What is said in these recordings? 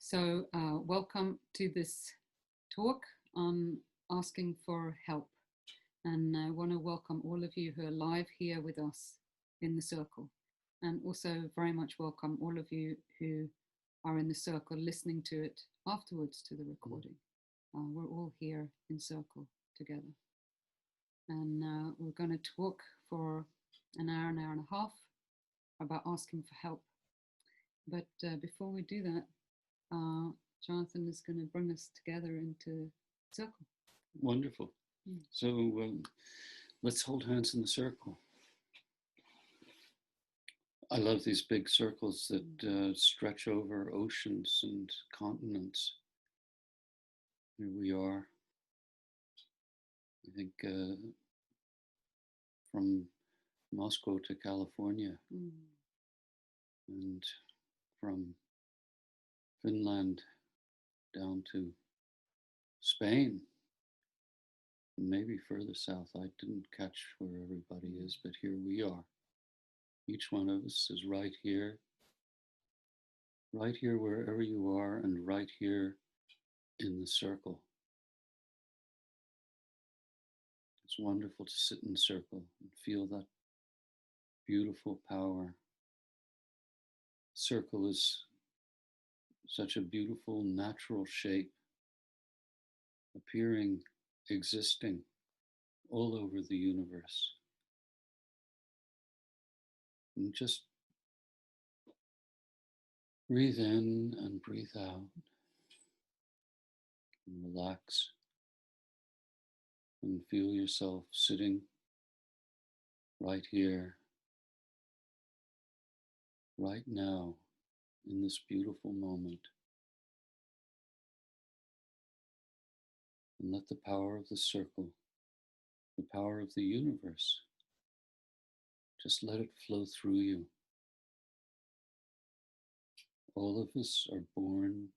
So, welcome to this talk on asking for help. And I want to welcome all of you who are live here with us in the circle. And also very much welcome all of you who are in the circle listening to it afterwards to the recording. We're all here in circle together. And we're going to talk for an hour and a half about asking for help. But before we do that, Jonathan is going to bring us together into circle. Wonderful. So let's hold hands in the circle. I love these big circles that stretch over oceans and continents. Here we are. I think from Moscow to California, and from Finland down to Spain, and maybe further south. I didn't catch where everybody is, but here we are. Each one of us is right here wherever you are, and right here in the circle. It's wonderful to sit in the circle and feel that beautiful power. Circle is such a beautiful natural shape, appearing, existing all over the universe. And just breathe in and breathe out and relax and feel yourself sitting right here, right now, in this beautiful moment. And let the power of the circle, the power of the universe, just let it flow through you. All of us are born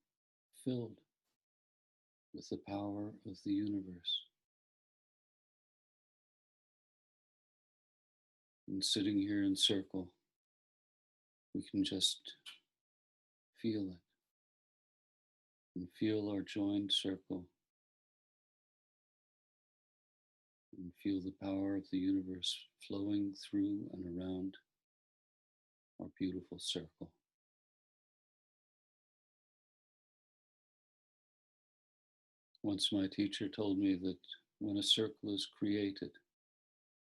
filled with the power of the universe. And sitting here in circle, we can just feel it and feel our joined circle and feel the power of the universe flowing through and around our beautiful circle. Once my teacher told me that when a circle is created,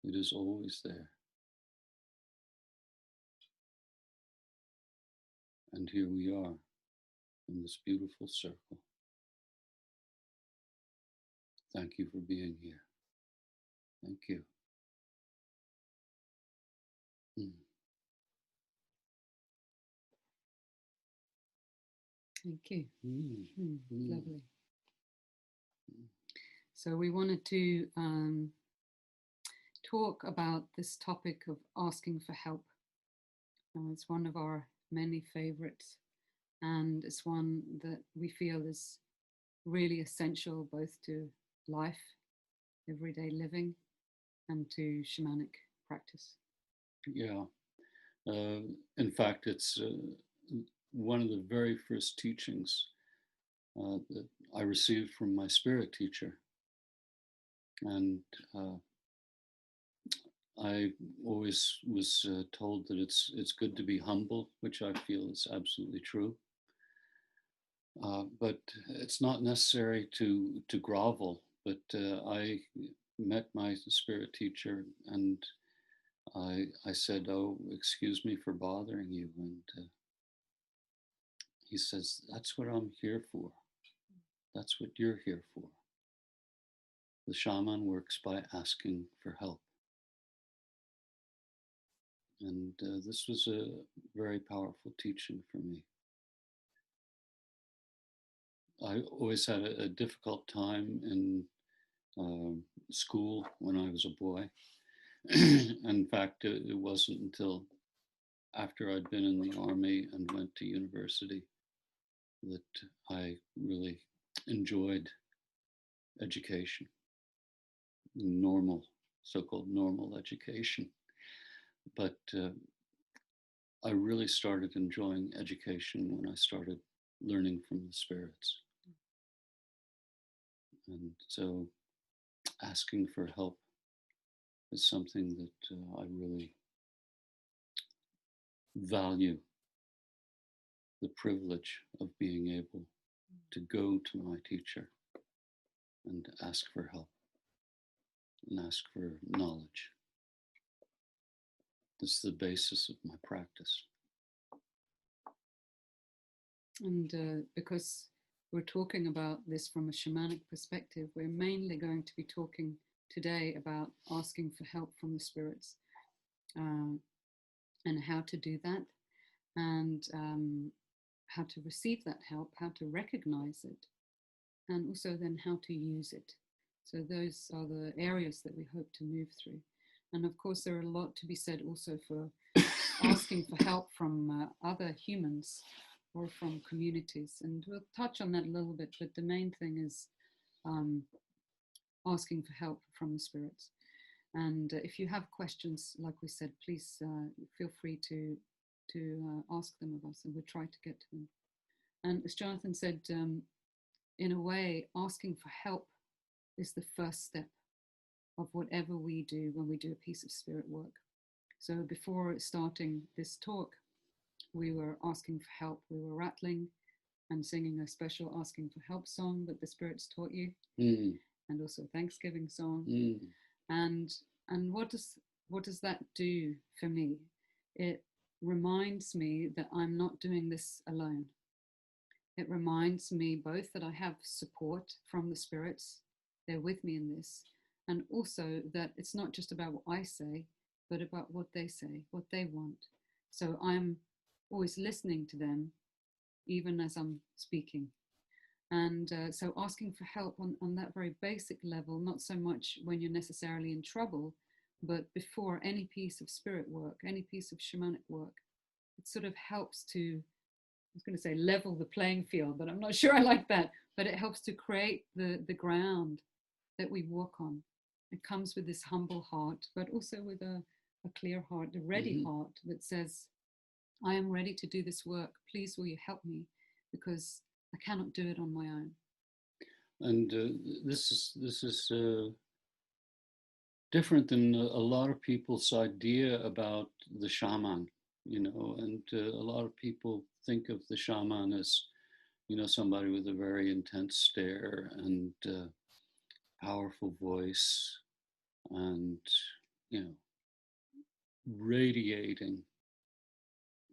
it is always there. And here we are in this beautiful circle. Thank you for being here. Thank you. Thank you. Lovely. So we wanted to talk about this topic of asking for help. It's one of our many favorites, and it's one that we feel is really essential both to life, everyday living, and to shamanic practice. Yeah. In fact, it's one of the very first teachings that I received from my spirit teacher. And I always was told that it's good to be humble, which I feel is absolutely true. But it's not necessary to grovel. But I met my spirit teacher, and I said, "Oh, excuse me for bothering you," and he says, "That's what I'm here for. That's what you're here for. The shaman works by asking for help." And this was a very powerful teaching for me. I always had a difficult time in school when I was a boy. In fact, it wasn't until after I'd been in the army and went to university that I really enjoyed education, normal, so-called normal education. But I really started enjoying education when I started learning from the spirits. And so asking for help is something that I really value, the privilege of being able to go to my teacher and ask for help and ask for knowledge. This is the basis of my practice. And because we're talking about this from a shamanic perspective, we're mainly going to be talking today about asking for help from the spirits, and how to do that, and how to receive that help, how to recognize it, and also then how to use it. So those are the areas that we hope to move through. And of course, there are a lot to be said also for asking for help from other humans or from communities. And we'll touch on that a little bit, but the main thing is asking for help from the spirits. And if you have questions, like we said, please feel free to ask them of us, and we'll try to get to them. And as Jonathan said, in a way, asking for help is the first step of whatever we do when we do a piece of spirit work. So before starting this talk, we were asking for help. We were rattling and singing a special asking for help song that the spirits taught you, and also a Thanksgiving song. And what does that do for me? It reminds me that I'm not doing this alone. It reminds me both that I have support from the spirits, they're with me in this, and also that it's not just about what I say, but about what they say, what they want. So I'm always listening to them, even as I'm speaking. And so asking for help on that very basic level, not so much when you're necessarily in trouble, but before any piece of spirit work, any piece of shamanic work, it sort of helps to, I was going to say level the playing field, but I'm not sure I like that, but it helps to create the ground that we walk on. It comes with this humble heart, but also with a clear heart, a ready heart that says, I am ready to do this work. Please, will you help me? Because I cannot do it on my own. And this is different than a lot of people's idea about the shaman, and a lot of people think of the shaman as, somebody with a very intense stare and powerful voice and, radiating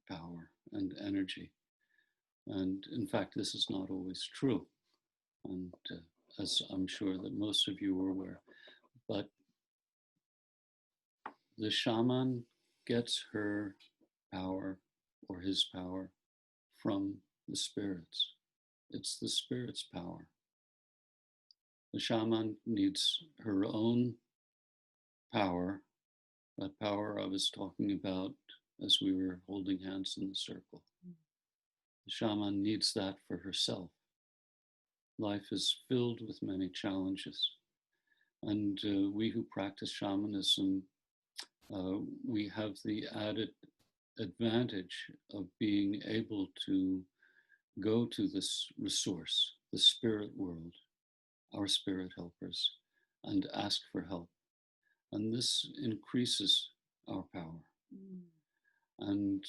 power and energy. And in fact, this is not always true. And as I'm sure that most of you are aware, but the shaman gets her power or his power from the spirits. It's the spirit's power. The shaman needs her own power, that power I was talking about as we were holding hands in the circle. The shaman needs that for herself. Life is filled with many challenges. And we who practice shamanism, we have the added advantage of being able to go to this resource, the spirit world, our spirit helpers, and ask for help. And this increases our power. And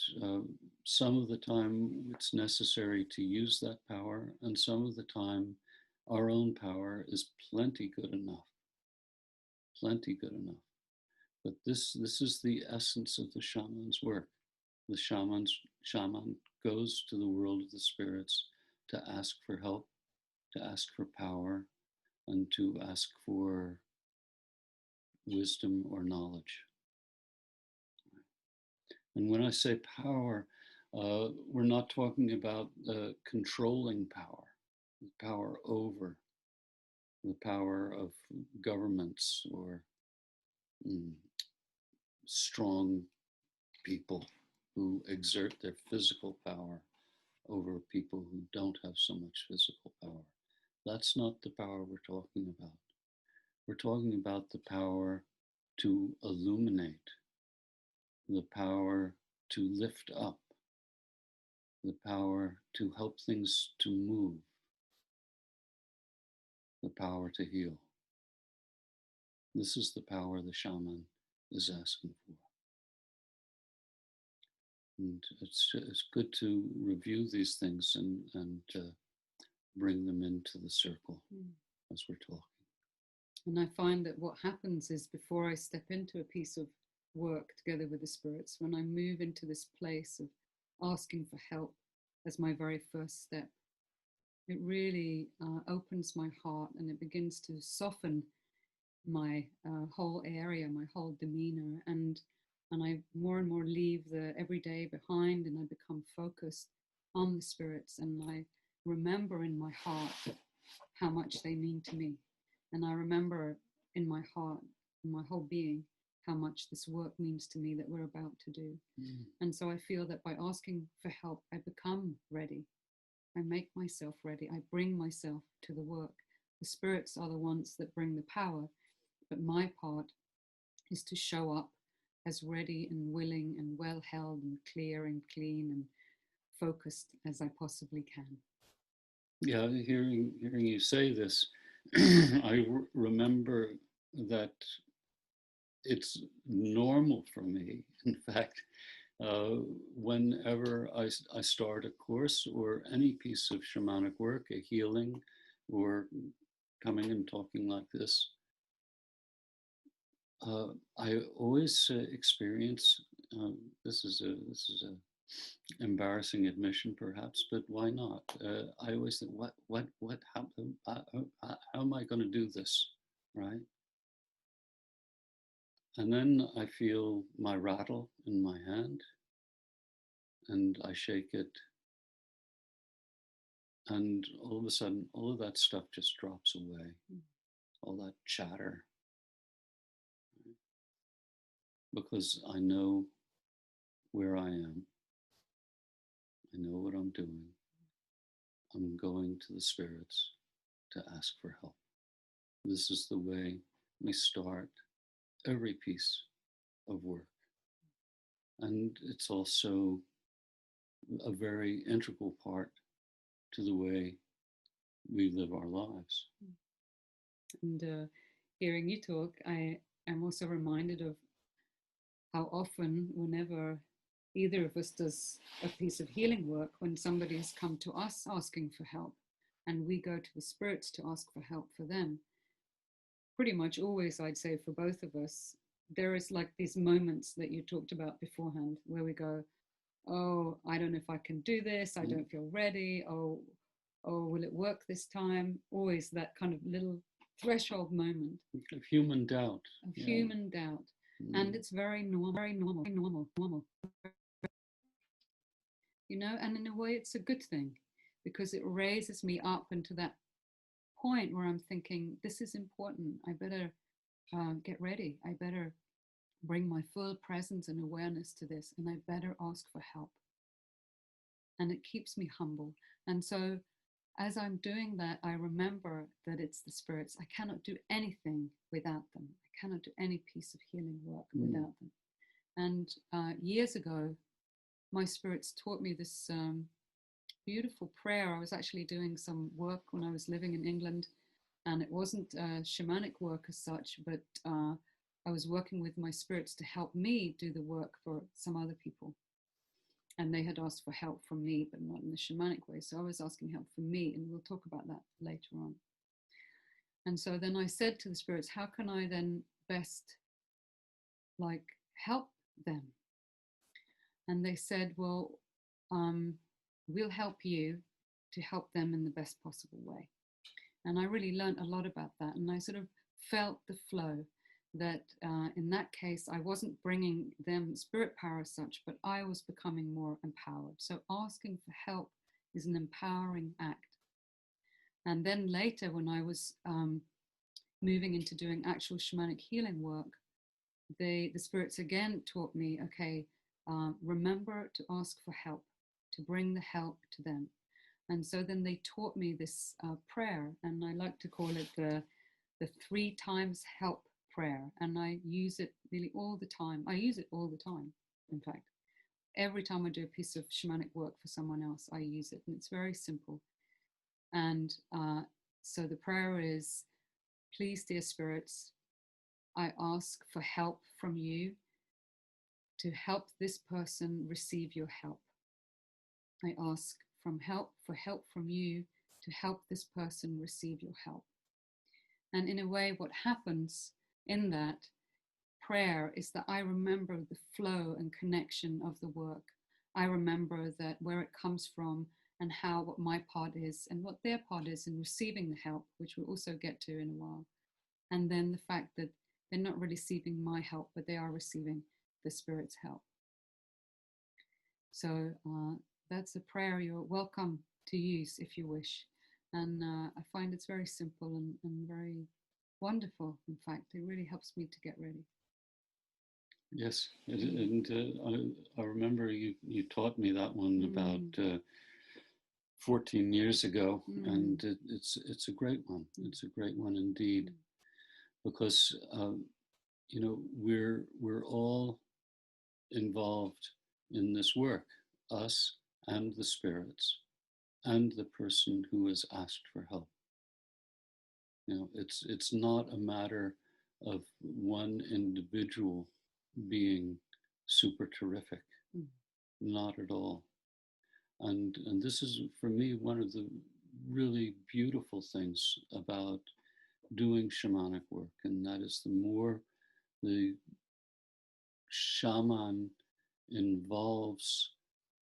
some of the time it's necessary to use that power, and some of the time our own power is plenty good enough. Plenty good enough. But this is the essence of the shaman's work. The shaman goes to the world of the spirits to ask for help, to ask for power, and to ask for wisdom or knowledge. And when I say power, we're not talking about controlling power, power over, the power of governments or strong people who exert their physical power over people who don't have so much physical power. That's not the power we're talking about. We're talking about the power to illuminate, the power to lift up, the power to help things to move, the power to heal. This is the power the shaman is asking for. And it's good to review these things and bring them into the circle as we're talking. And I find that what happens is, before I step into a piece of work together with the spirits, when I move into this place of asking for help as my very first step, it really opens my heart, and it begins to soften my whole area, my whole demeanor, and I more and more leave the everyday behind, and I become focused on the spirits, and I remember in my heart how much they mean to me. And I remember in my heart, in my whole being, how much this work means to me that we're about to do. And so I feel that by asking for help, I become ready. I make myself ready. I bring myself to the work. The spirits are the ones that bring the power, but my part is to show up as ready and willing and well held and clear and clean and focused as I possibly can. Yeah, hearing you say this, I remember that it's normal for me. In fact, whenever I start a course or any piece of shamanic work, a healing, or coming and talking like this, I always experience, this is a embarrassing admission perhaps, but why not? I always think, how am I going to do this, right? And then I feel my rattle in my hand, and I shake it, and all of a sudden, all of that stuff just drops away, all that chatter, because I know where I am. I know what I'm doing. I'm going to the spirits to ask for help. This is the way we start every piece of work. And it's also a very integral part to the way we live our lives. And hearing you talk, I am also reminded of how often, whenever either of us does a piece of healing work, when somebody has come to us asking for help and we go to the spirits to ask for help for them, pretty much always, I'd say, for both of us, there is like these moments that you talked about beforehand where we go, oh, I don't know if I can do this. I don't feel ready. Oh, will it work this time? Always that kind of little threshold moment of human doubt. Human doubt. And it's very normal. You know, and in a way it's a good thing, because it raises me up into that point where I'm thinking, this is important. I better get ready. I better bring my full presence and awareness to this, and I better ask for help. And it keeps me humble. And so as I'm doing that, I remember that it's the spirits. I cannot do anything without them. I cannot do any piece of healing work without them. And years ago, my spirits taught me this beautiful prayer. I was actually doing some work when I was living in England, and it wasn't shamanic work as such, but I was working with my spirits to help me do the work for some other people. And they had asked for help from me, but not in the shamanic way. So I was asking help from me, and we'll talk about that later on. And so then I said to the spirits, how can I then best help them? And they said, well, we'll help you to help them in the best possible way. And I really learned a lot about that. And I sort of felt the flow that in that case, I wasn't bringing them spirit power as such, but I was becoming more empowered. So asking for help is an empowering act. And then later, when I was moving into doing actual shamanic healing work, the spirits again taught me, okay, remember to ask for help, to bring the help to them. And so then they taught me this prayer, and I like to call it the 3 times help prayer. And I use it really all the time. I use it all the time, in fact. every time I do a piece of shamanic work for someone else, I use it, and it's very simple. And so the prayer is, please, dear spirits, I ask for help from you to help this person receive your help. I ask for help from you to help this person receive your help. And in a way, what happens in that prayer is that I remember the flow and connection of the work. I remember that where it comes from and what my part is and what their part is in receiving the help, which we'll also get to in a while. And then the fact that they're not really receiving my help, but they are receiving the Spirit's help. So that's a prayer you're welcome to use if you wish. And I find it's very simple and very wonderful. In fact, it really helps me to get ready. Yes, and I remember you taught me that one about 14 years ago, and it's a great one. It's a great one indeed, because you know, we're all involved in this work, us and the spirits and the person who has asked for help. You know, it's not a matter of one individual being super terrific, not at all. And this is, for me, one of the really beautiful things about doing shamanic work, and that is the more the shaman involves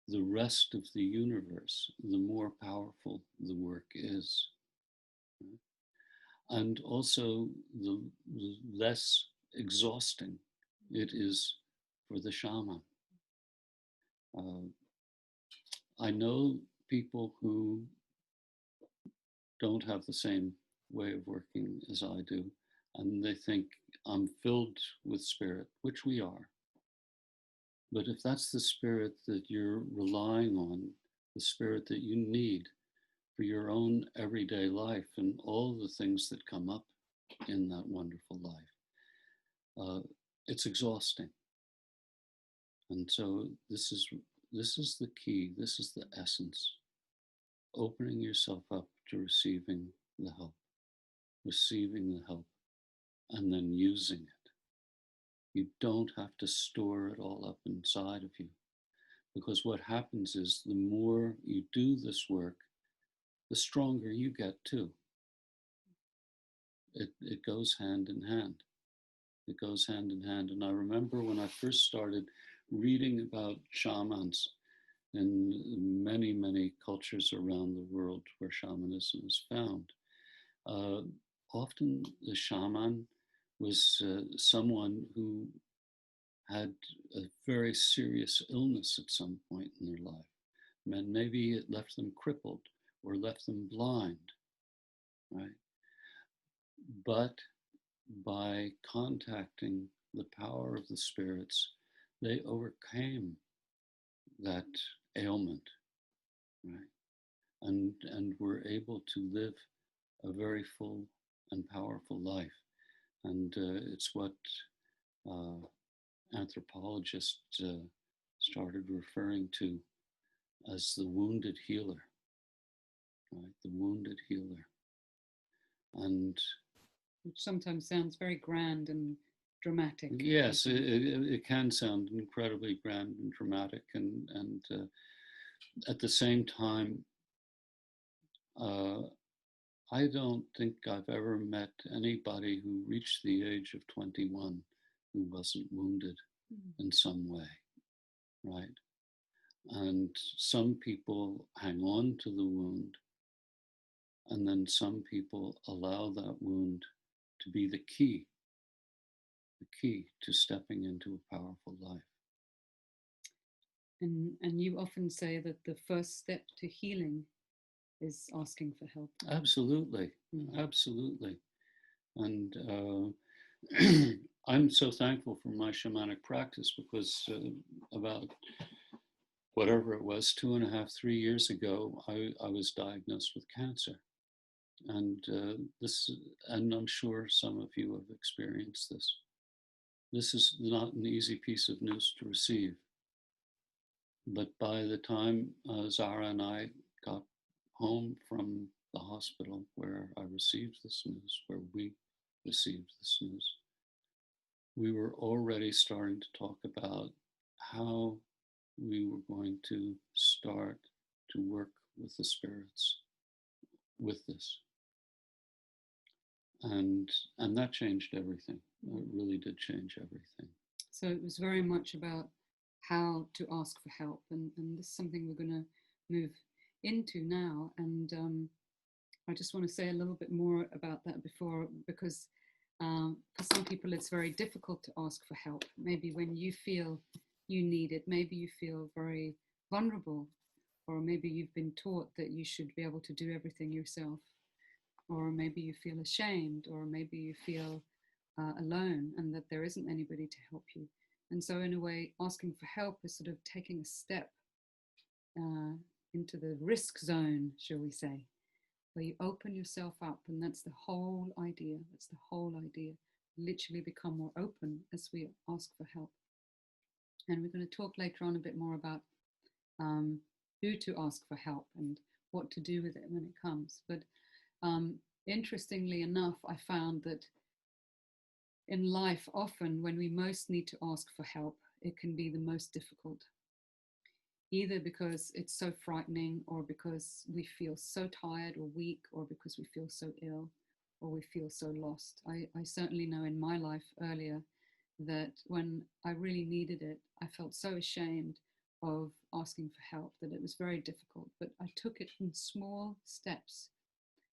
the rest of the universe, the more powerful the work is. And also the less exhausting it is for the shaman. I know people who don't have the same way of working as I do, and they think I'm filled with spirit, which we are. But if that's the spirit that you're relying on, the spirit that you need for your own everyday life and all the things that come up in that wonderful life, it's exhausting. And so this is the key, this is the essence. Opening yourself up to receiving the help, and then using it. You don't have to store it all up inside of you, because what happens is the more you do this work, the stronger you get too. It goes hand in hand. It goes hand in hand. And I remember when I first started reading about shamans in many, many cultures around the world where shamanism is found, often the shaman was someone who had a very serious illness at some point in their life. And maybe it left them crippled or left them blind, right? But by contacting the power of the spirits, they overcame that ailment, right? And were able to live a very full and powerful life. And it's what anthropologists started referring to as the wounded healer, right? The wounded healer. And which sometimes sounds very grand and dramatic. Yes, it can sound incredibly grand and dramatic, and at the same time, I don't think I've ever met anybody who reached the age of 21 who wasn't wounded in some way, right? And some people hang on to the wound, and then some people allow that wound to be the key to stepping into a powerful life. And you often say that the first step to healing is asking for help. Absolutely, absolutely. And I'm so thankful for my shamanic practice, because about whatever it was, 2.5, 3 years ago, I was diagnosed with cancer. And and I'm sure some of you have experienced this. This is not an easy piece of news to receive. But by the time Zara and I got home from the hospital where I received this news, where we received this news, we were already starting to talk about how we were going to start to work with the spirits with this. And that changed everything. It really did change everything. So it was very much about how to ask for help, and this is something we're going to move into now. And I just want to say a little bit more about that before, because for some people it's very difficult to ask for help. Maybe when you feel you need it, maybe you feel very vulnerable, or maybe you've been taught that you should be able to do everything yourself, or maybe you feel ashamed, or maybe you feel alone and that there isn't anybody to help you. And so in a way, asking for help is sort of taking a step into the risk zone, shall we say, where you open yourself up. And that's the whole idea. That's the whole idea. Literally become more open as we ask for help. And we're going to talk later on a bit more about who to ask for help and what to do with it when it comes. But interestingly enough, I found that in life, often when we most need to ask for help, it can be the most difficult. Either because it's so frightening, or because we feel so tired or weak, or because we feel so ill, or we feel so lost. I certainly know in my life earlier that when I really needed it, I felt so ashamed of asking for help that it was very difficult. But I took it in small steps.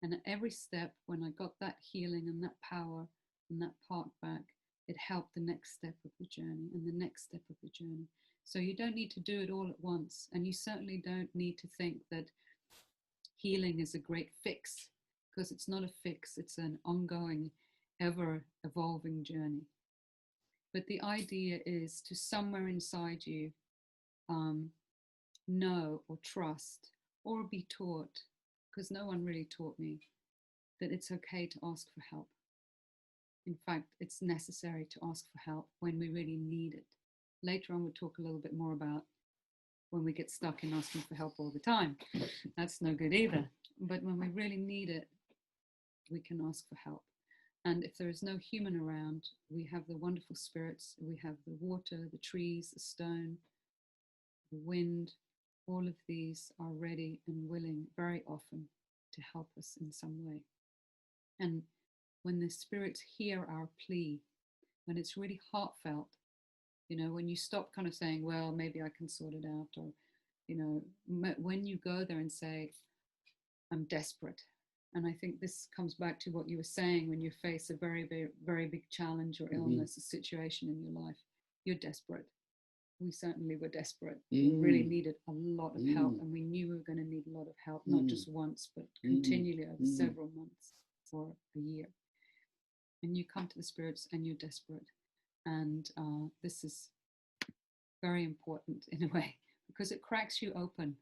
And at every step, when I got that healing and that power and that part back, it helped the next step of the journey and the next step of the journey. So you don't need to do it all at once. And you certainly don't need to think that healing is a great fix, because it's not a fix. It's an ongoing, ever evolving journey. But the idea is to somewhere inside you know or trust or be taught, because no one really taught me, that it's okay to ask for help. In fact, it's necessary to ask for help when we really need it. Later on, we'll talk a little bit more about when we get stuck in asking for help all the time. That's no good either. But when we really need it, we can ask for help. And if there is no human around, we have the wonderful spirits. We have the water, the trees, the stone, the wind. All of these are ready and willing very often to help us in some way. And when the spirits hear our plea, when it's really heartfelt, when you stop kind of saying, well, maybe I can sort it out, or, when you go there and say, I'm desperate. And I think this comes back to what you were saying, when you face a very, very, very big challenge or illness, a situation in your life, you're desperate. We certainly were desperate. We really needed a lot of help, and we knew we were going to need a lot of help, not just once, but continually over several months or a year. And you come to the spirits and you're desperate. And this is very important in a way, because it cracks you open,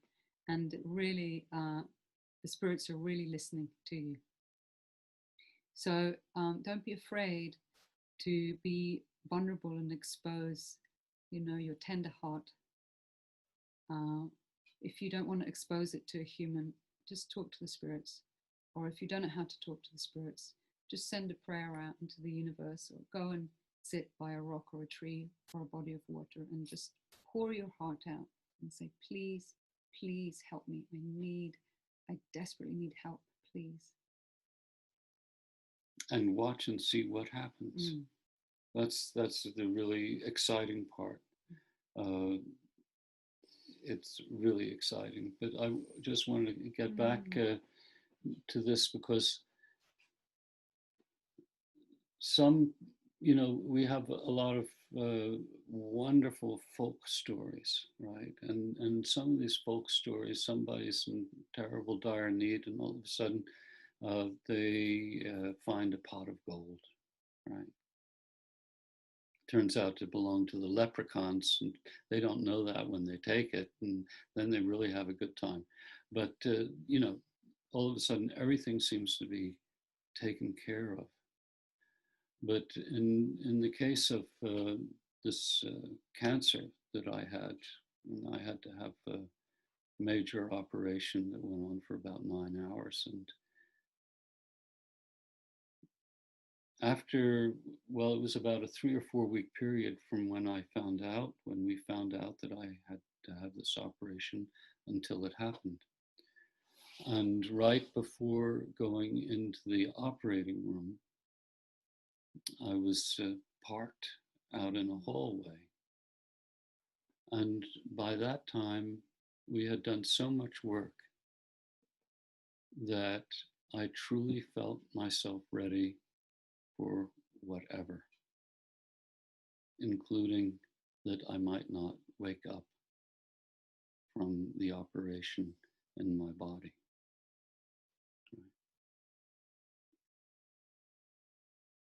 and it really, the spirits are really listening to you. So don't be afraid to be vulnerable and expose, your tender heart. If you don't want to expose it to a human, just talk to the spirits. Or if you don't know how to talk to the spirits, just send a prayer out into the universe, or go and sit by a rock or a tree or a body of water and just pour your heart out and say, please, please help me. I desperately need help, please. And watch and see what happens. That's the really exciting part. It's really exciting. But I just wanted to get back to this, because we have a lot of wonderful folk stories, right? And some of these folk stories, somebody's in terrible dire need, and all of a sudden they find a pot of gold, right? Turns out to belong to the leprechauns, and they don't know that when they take it, and then they really have a good time. But all of a sudden everything seems to be taken care of. But in the case of this cancer that I had And I had to have a major operation that went on for about 9 hours. And after, well, it was about a 3 or 4 week period from when we found out that I had to have this operation until it happened. And right before going into the operating room, I was parked out in a hallway. And by that time, we had done so much work that I truly felt myself ready for whatever, including that I might not wake up from the operation in my body.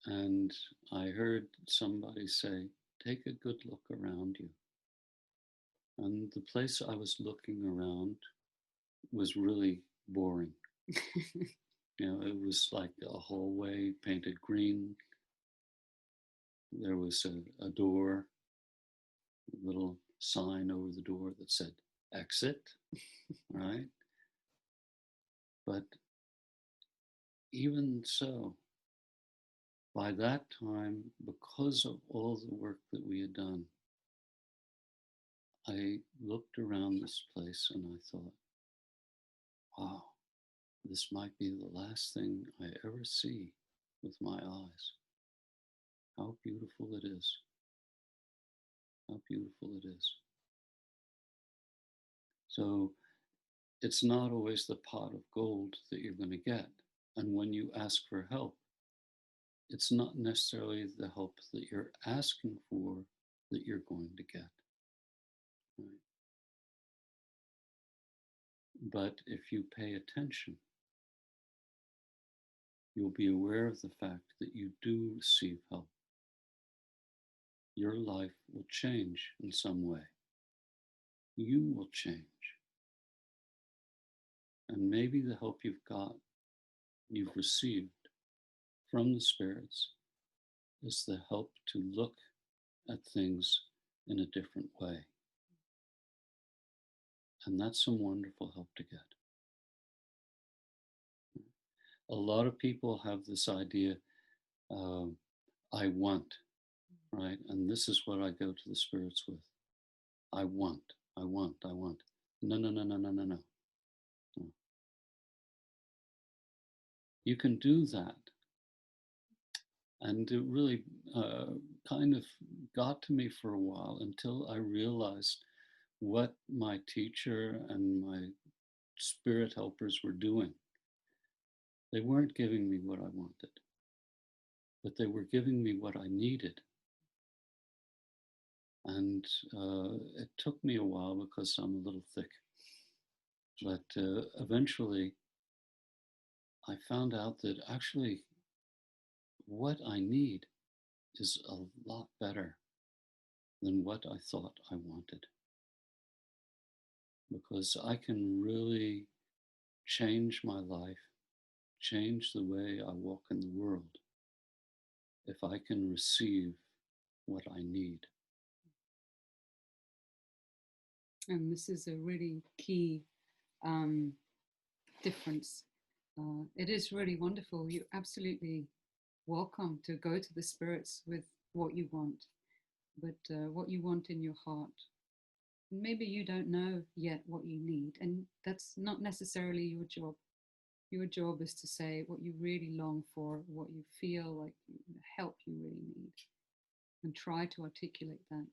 And I heard somebody say, take a good look around you. And the place I was looking around was really boring. It was like a hallway painted green. There was a door, a little sign over the door that said exit, right? But even so, by that time, because of all the work that we had done, I looked around this place and I thought, wow, this might be the last thing I ever see with my eyes. How beautiful it is. How beautiful it is. So it's not always the pot of gold that you're going to get. And when you ask for help, it's not necessarily the help that you're asking for that you're going to get. Right? But if you pay attention, you'll be aware of the fact that you do receive help. Your life will change in some way. You will change. And maybe the help you've received from the spirits is the help to look at things in a different way. And that's some wonderful help to get. A lot of people have this idea, I want, right? And this is what I go to the spirits with. I want, I want, I want. No, no, no, no, no, no, no. No. You can do that. And it really kind of got to me for a while until I realized what my teacher and my spirit helpers were doing. They weren't giving me what I wanted, but they were giving me what I needed. And it took me a while because I'm a little thick. But eventually, I found out that actually what I need is a lot better than what I thought I wanted. Because I can really change my life, change the way I walk in the world, if I can receive what I need. And this is a really key difference. It is really wonderful. You're absolutely welcome to go to the spirits with what you want, but what you want in your heart. Maybe you don't know yet what you need, and that's not necessarily your job. Your job is to say what you really long for, what you feel like help you really need, and try to articulate that.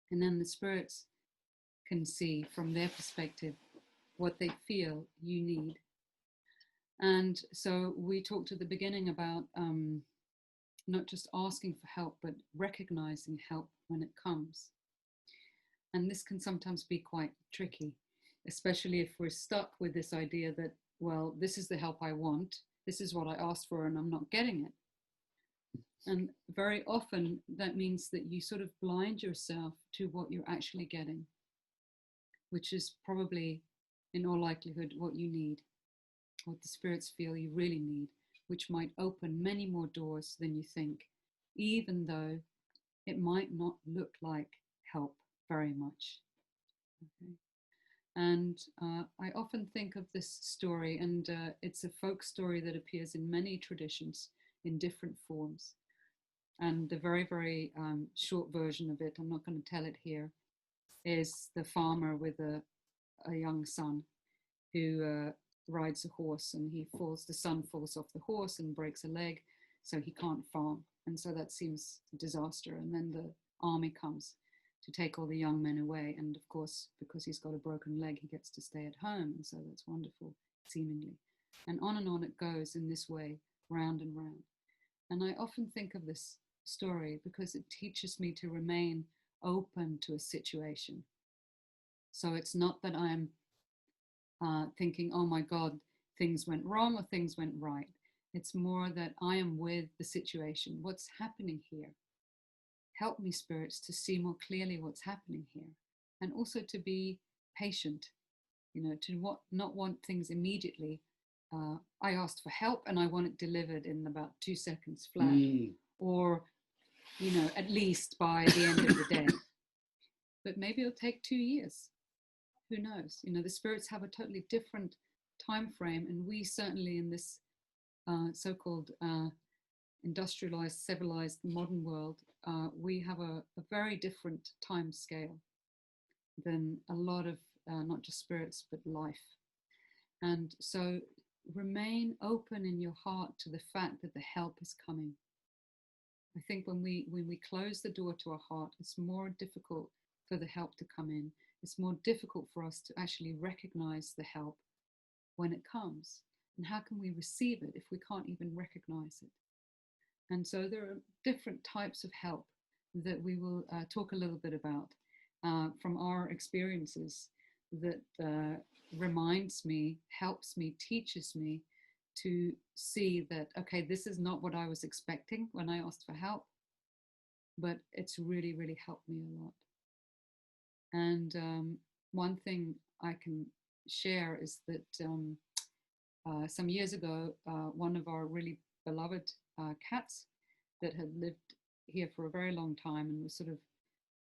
And then the spirits can see from their perspective what they feel you need. And so we talked at the beginning about not just asking for help, but recognizing help when it comes. And this can sometimes be quite tricky, especially if we're stuck with this idea that, well, this is the help I want, this is what I asked for, and I'm not getting it. And very often that means that you sort of blind yourself to what you're actually getting, which is probably, in all likelihood, what you need, what the spirits feel you really need, which might open many more doors than you think, even though it might not look like help very much. Okay. And I often think of this story, and it's a folk story that appears in many traditions in different forms. And the very, very short version of it, I'm not going to tell it here, is the farmer with a young son who rides a horse, and the son falls off the horse and breaks a leg, so he can't farm. And so that seems a disaster. And then the army comes to take all the young men away. And of course, because he's got a broken leg, he gets to stay at home. And so that's wonderful, seemingly. And on it goes in this way, round and round. And I often think of this story because it teaches me to remain open to a situation. So it's not that I'm thinking, oh my God, things went wrong or things went right. It's more that I am with the situation. What's happening here? Help me, spirits, to see more clearly what's happening here. And also to be patient, to not want things immediately. I asked for help and I want it delivered in about 2 seconds flat. Or, at least by the end of the day. But maybe it'll take 2 years. Who knows? The spirits have a totally different time frame, and we certainly in this so-called industrialized, civilized, modern world, we have a very different time scale than a lot of not just spirits but life. And so remain open in your heart to the fact that the help is coming. I think when we close the door to our heart, it's more difficult for the help to come in. It's more difficult for us to actually recognize the help when it comes. And how can we receive it if we can't even recognize it? And so there are different types of help that we will talk a little bit about from our experiences that reminds me, helps me, teaches me to see that, okay, this is not what I was expecting when I asked for help, but it's really, really helped me a lot. And one thing I can share is that some years ago, one of our really beloved cats that had lived here for a very long time and was sort of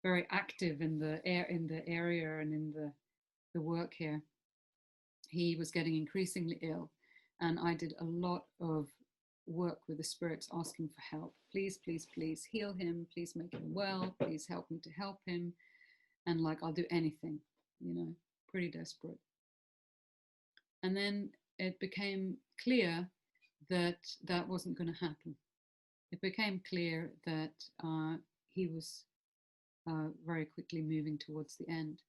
very active in the area and in the work here, he was getting increasingly ill. And I did a lot of work with the spirits asking for help. Please, please, please heal him. Please make him well. Please help me to help him. And I'll do anything, pretty desperate. And then it became clear that that wasn't going to happen. It became clear that he was very quickly moving towards the end.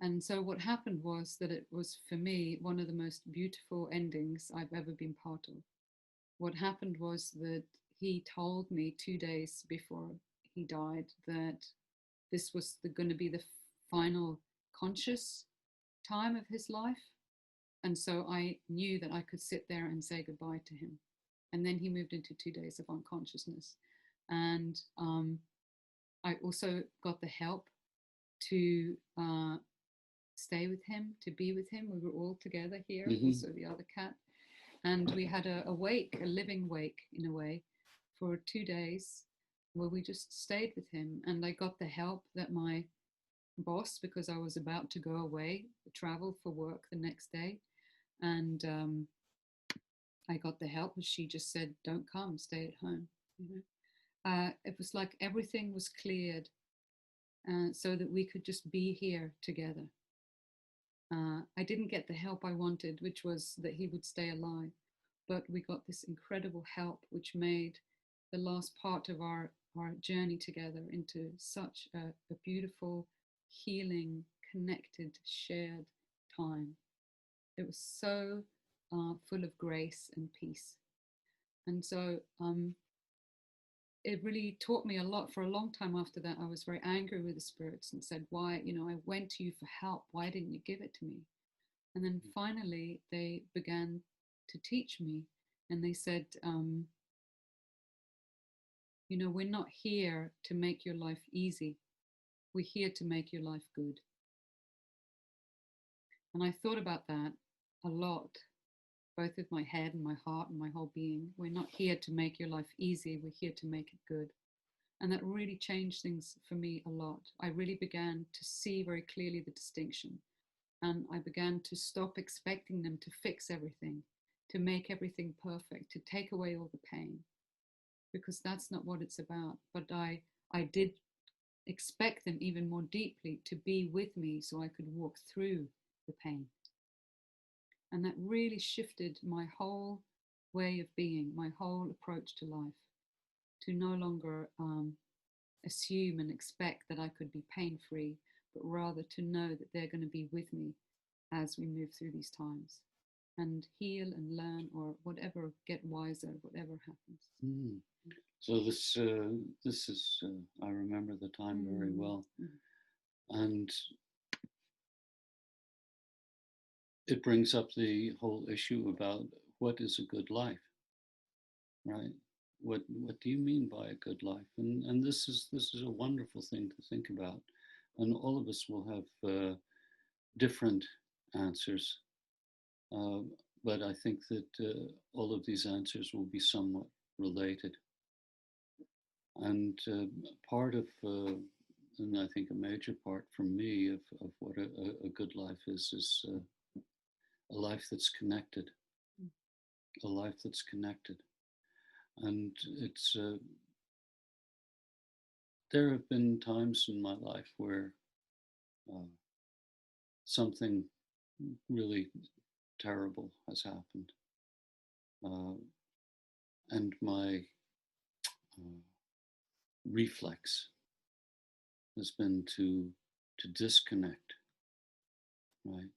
And so what happened was that it was, for me, one of the most beautiful endings I've ever been part of. What happened was that he told me 2 days before he died that this was going to be the final conscious time of his life. And so I knew that I could sit there and say goodbye to him. And then he moved into 2 days of unconsciousness. And I also got the help to stay with him, to be with him. We were all together here, also the other cat. And we had a living wake in a way, for 2 days where we just stayed with him. And I got the help that my boss, because I was about to go away, travel for work the next day. And I got the help, and she just said, don't come, stay at home. It was like everything was cleared so that we could just be here together. I didn't get the help I wanted, which was that he would stay alive. But we got this incredible help, which made the last part of our journey together into such a beautiful, healing, connected, shared time. It was so full of grace and peace. And so it really taught me a lot. For a long time after that, I was very angry with the spirits and said, why, I went to you for help. Why didn't you give it to me? And then finally, they began to teach me. And they said, we're not here to make your life easy. We're here to make your life good. And I thought about that a lot, both with my head and my heart and my whole being. We're not here to make your life easy. We're here to make it good. And that really changed things for me a lot. I really began to see very clearly the distinction. And I began to stop expecting them to fix everything, to make everything perfect, to take away all the pain, because that's not what it's about. But I did expect them even more deeply to be with me so I could walk through the pain. And that really shifted my whole way of being, my whole approach to life, to no longer assume and expect that I could be pain free, but rather to know that they're going to be with me as we move through these times and heal and learn, or whatever, get wiser, whatever happens. Mm. So this is I remember the time very well, and it brings up the whole issue about what is a good life, right? What do you mean by a good life? And this is a wonderful thing to think about, and all of us will have different answers, but I think that all of these answers will be somewhat related. And part of, and I think a major part for me of what a good life is a life that's connected, a life that's connected. And it's, there have been times in my life where something really terrible has happened. And my reflex has been to disconnect, right?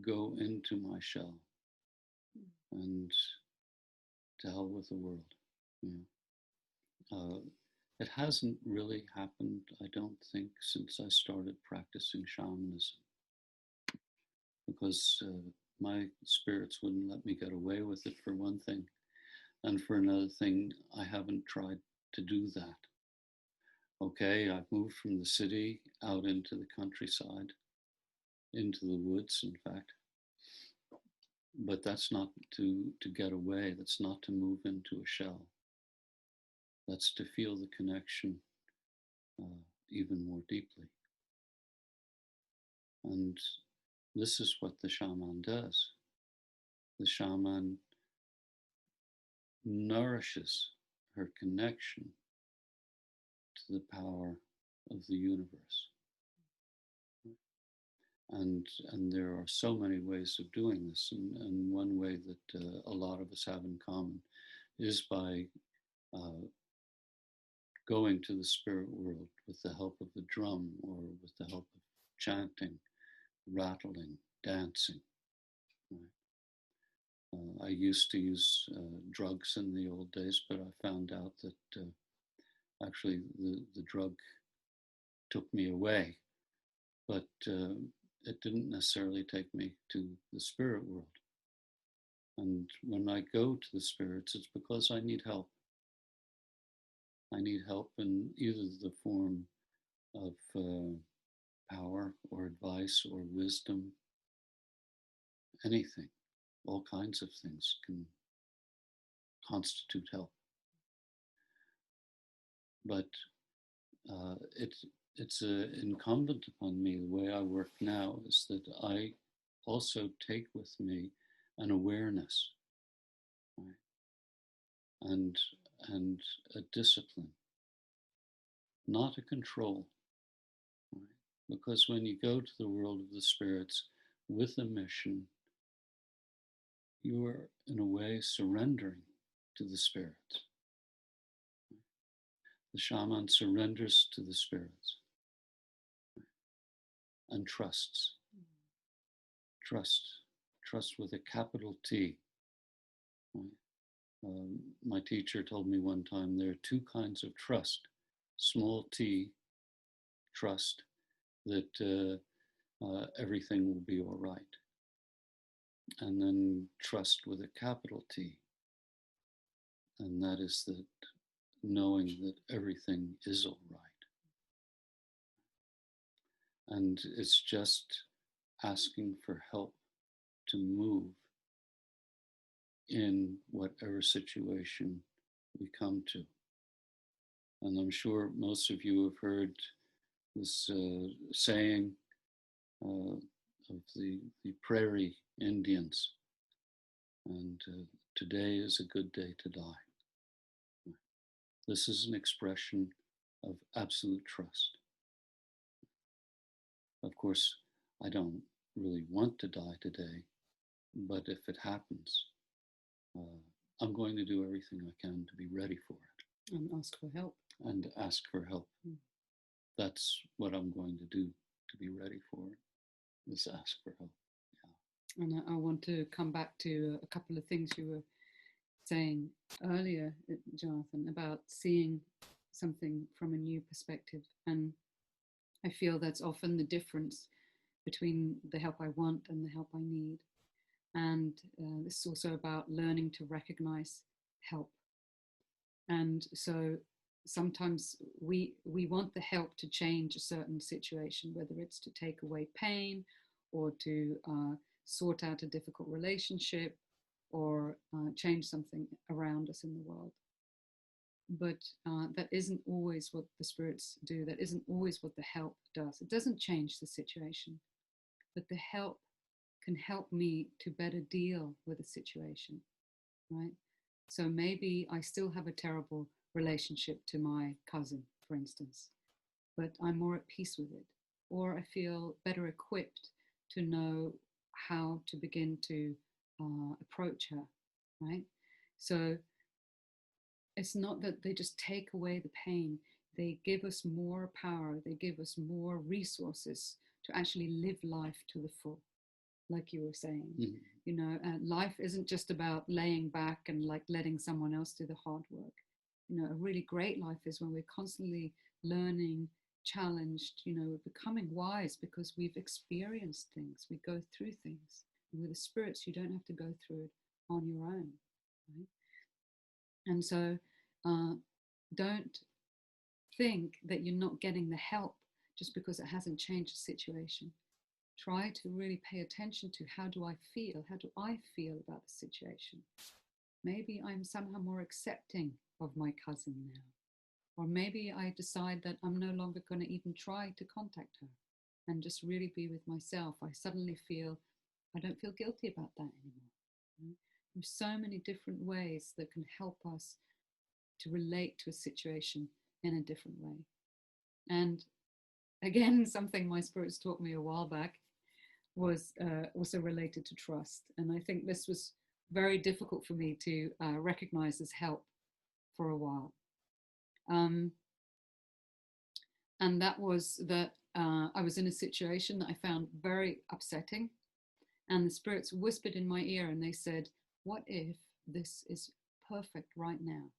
Go into my shell and to hell with the world. You know? It hasn't really happened, I don't think, since I started practicing shamanism, because my spirits wouldn't let me get away with it, for one thing, and for another thing, I haven't tried to do that. Okay, I've moved from the city out into the countryside, into the woods, in fact, but that's not to get away, that's not to move into a shell. That's to feel the connection even more deeply. And this is what the shaman does. The shaman nourishes her connection to the power of the universe. And there are so many ways of doing this. And one way that a lot of us have in common is by going to the spirit world with the help of the drum, or with the help of chanting, rattling, dancing. Right? I used to use drugs in the old days, but I found out that actually the drug took me away, but it didn't necessarily take me to the spirit world. And when I go to the spirits, it's because I need help. I need help in either the form of power or advice or wisdom, anything. All kinds of things can constitute help. But it's incumbent upon me, the way I work now, is that I also take with me an awareness, right? and a discipline, not a control, right? Because when you go to the world of the spirits with a mission, you are in a way surrendering to the spirits. The shaman surrenders to the spirits and trusts. Trust with a capital T. My teacher told me one time there are two kinds of trust. Small t, trust that everything will be all right. And then trust with a capital T. And that is that knowing that everything is all right. And it's just asking for help to move in whatever situation we come to. And I'm sure most of you have heard this saying of the prairie Indians, and today is a good day to die. This is an expression of absolute trust. Of course, I don't really want to die today, but if it happens, I'm going to do everything I can to be ready for it. And ask for help. And ask for help. That's what I'm going to do to be ready for it, is ask for help. Yeah. And I want to come back to a couple of things you were saying earlier, Jonathan, about seeing something from a new perspective. And I feel that's often the difference between the help I want and the help I need. And this is also about learning to recognize help. And so sometimes we want the help to change a certain situation, whether it's to take away pain or to sort out a difficult relationship or change something around us in the world. But that isn't always what the spirits do. That isn't always what the help does. It doesn't change the situation, but the help can help me to better deal with a situation, right? So maybe I still have a terrible relationship to my cousin, for instance, but I'm more at peace with it, or I feel better equipped to know how to begin to approach her, right? So it's not that they just take away the pain, they give us more power, they give us more resources to actually live life to the full, like you were saying. You know, life isn't just about laying back and like letting someone else do the hard work. You know, a really great life is when we're constantly learning, challenged, you know, becoming wise because we've experienced things, we go through things. And with the spirits, you don't have to go through it on your own, right? And so don't think that you're not getting the help just because it hasn't changed the situation. Try to really pay attention to, how do I feel? How do I feel about the situation? Maybe I'm somehow more accepting of my cousin now. Or maybe I decide that I'm no longer going to even try to contact her and just really be with myself. I suddenly feel, I don't feel guilty about that anymore. There's so many different ways that can help us to relate to a situation in a different way. And again, something my spirits taught me a while back was also related to trust. And I think this was very difficult for me to recognize as help for a while. And that was that I was in a situation that I found very upsetting. And the spirits whispered in my ear and they said, what if this is perfect right now?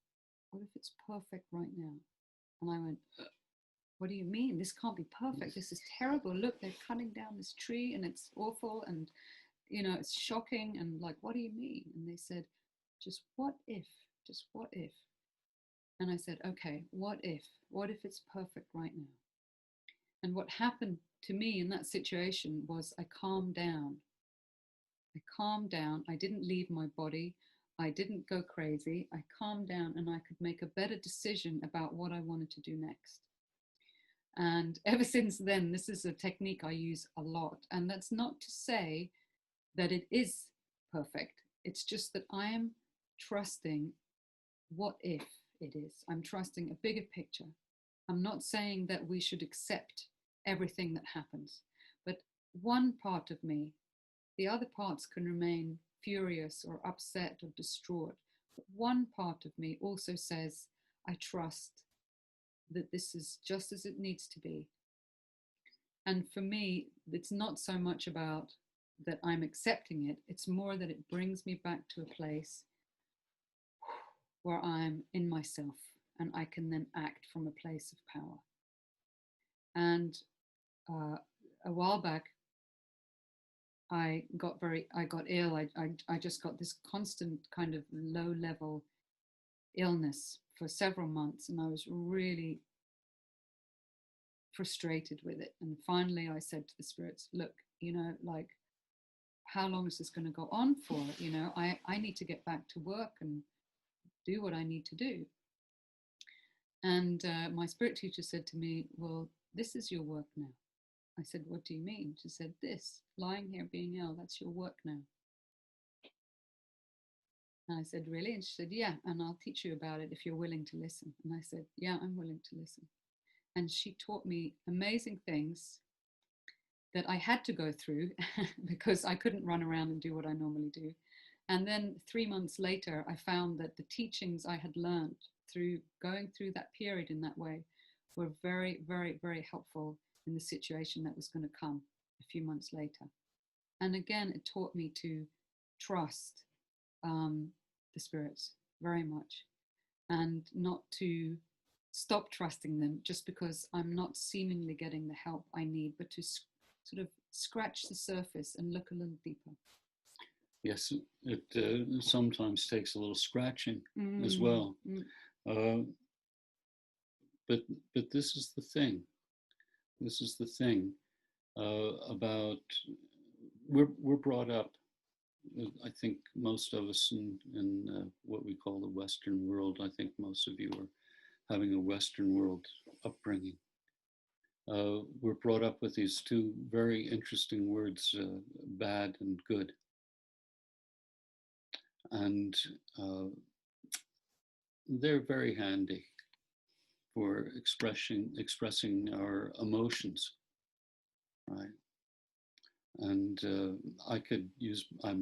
What if it's perfect right now? And I went, what do you mean? This can't be perfect. This is terrible. Look, they're cutting down this tree and it's awful. And, you know, it's shocking. And like, what do you mean? And they said, just what if? Just what if? And I said, okay, what if? What if it's perfect right now? And what happened to me in that situation was I calmed down. I calmed down. I didn't leave my body. I didn't go crazy. I calmed down and I could make a better decision about what I wanted to do next. And ever since then, this is a technique I use a lot. And that's not to say that it is perfect. It's just that I am trusting what if it is. I'm trusting a bigger picture. I'm not saying that we should accept everything that happens, but one part of me, the other parts can remain furious or upset or distraught. But one part of me also says, I trust that this is just as it needs to be. And for me, it's not so much about that I'm accepting it. It's more that it brings me back to a place where I'm in myself and I can then act from a place of power. And a while back, I got ill. I just got this constant kind of low level illness for several months, and I was really frustrated with it. And finally I said to the spirits, look, you know, like, how long is this going to go on for? You know, I need to get back to work and do what I need to do. And my spirit teacher said to me, well, this is your work now. I said, what do you mean? She said, this, lying here being ill, that's your work now. And I said, really? And she said, yeah, and I'll teach you about it if you're willing to listen. And I said, yeah, I'm willing to listen. And she taught me amazing things that I had to go through because I couldn't run around and do what I normally do. And then 3 months later, I found that the teachings I had learned through going through that period in that way were very, very, very helpful in the situation that was going to come a few months later. And again, it taught me to trust the spirits very much, and not to stop trusting them just because I'm not seemingly getting the help I need, but to sort of scratch the surface and look a little deeper. Yes, it sometimes takes a little scratching as well. But this is the thing. This is the thing about we're brought up. I think most of us in what we call the Western world. I think most of you are having a Western world upbringing. We're brought up with these two very interesting words, bad and good. And they're very handy for expressing our emotions, right? And I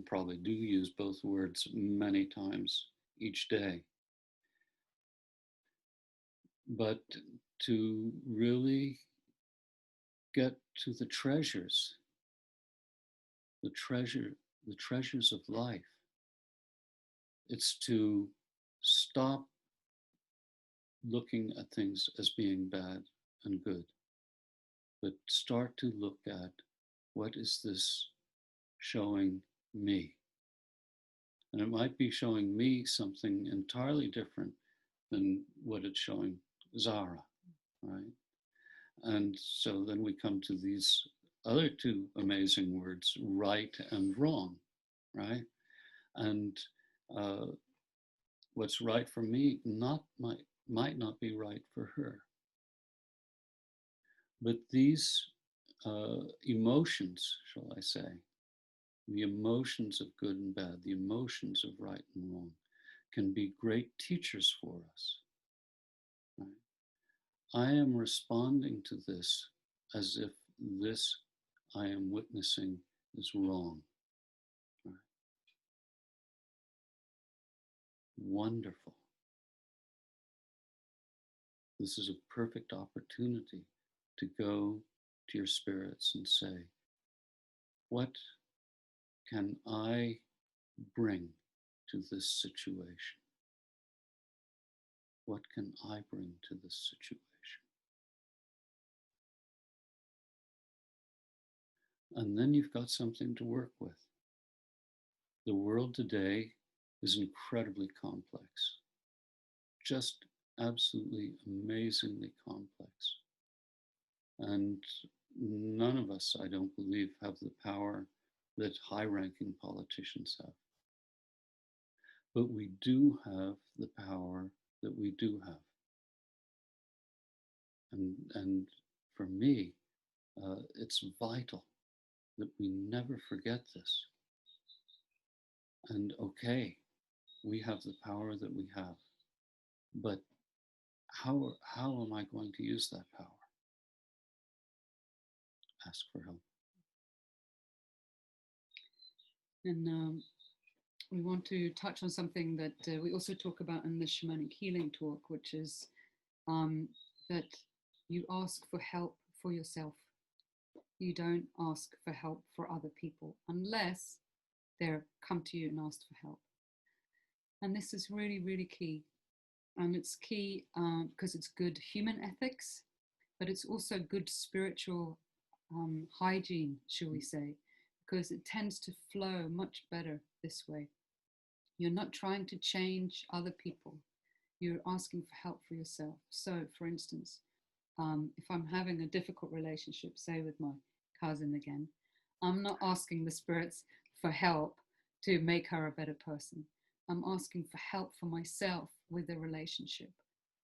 probably do use both words many times each day. But to really get to the treasures of life, it's to stop looking at things as being bad and good, but start to look at what is this showing me? And it might be showing me something entirely different than what it's showing Zara, right? And so then we come to these other two amazing words, right and wrong, right? And what's right for me might not be right for her. But these emotions, shall I say, the emotions of good and bad, the emotions of right and wrong, can be great teachers for us. Right? I am responding to this as if this I am witnessing is wrong. Right? Wonderful. This is a perfect opportunity to go to your spirits and say, what can I bring to this situation? What can I bring to this situation? And then you've got something to work with. The world today is incredibly complex, just absolutely amazingly complex. And none of us, I don't believe, have the power that high-ranking politicians have. But we do have the power that we do have. And for me, it's vital that we never forget this. And okay, we have the power that we have, but how am I going to use that power? Ask for help. And we want to touch on something that we also talk about in the shamanic healing talk, which is that you ask for help for yourself. You don't ask for help for other people unless they're come to you and asked for help. And this is really, really key. And it's key because it's good human ethics, but it's also good spiritual hygiene, shall we say, because it tends to flow much better this way. You're not trying to change other people. You're asking for help for yourself. So, for instance, if I'm having a difficult relationship, say with my cousin again, I'm not asking the spirits for help to make her a better person. I'm asking for help for myself with the relationship.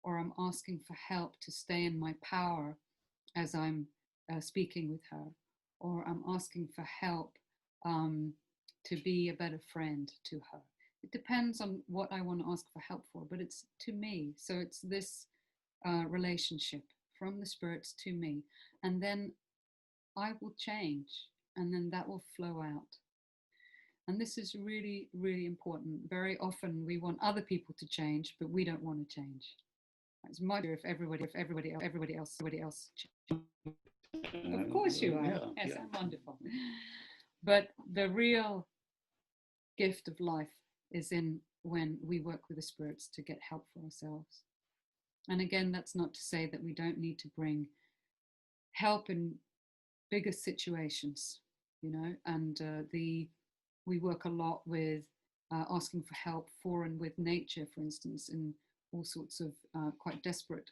or I'm asking for help to stay in my power as I'm speaking with her, or I'm asking for help to be a better friend to her. It depends on what I want to ask for help for, but it's to me. So it's this relationship from the spirits to me. And then I will change, and then that will flow out. And this is really, really important. Very often we want other people to change, but we don't want to change. It's much better if everybody else. Of course you are. Yes, I'm wonderful. But the real gift of life is in when we work with the spirits to get help for ourselves. And again, that's not to say that we don't need to bring help in bigger situations, you know, and we work a lot with asking for help for and with nature, for instance, in all sorts of quite desperate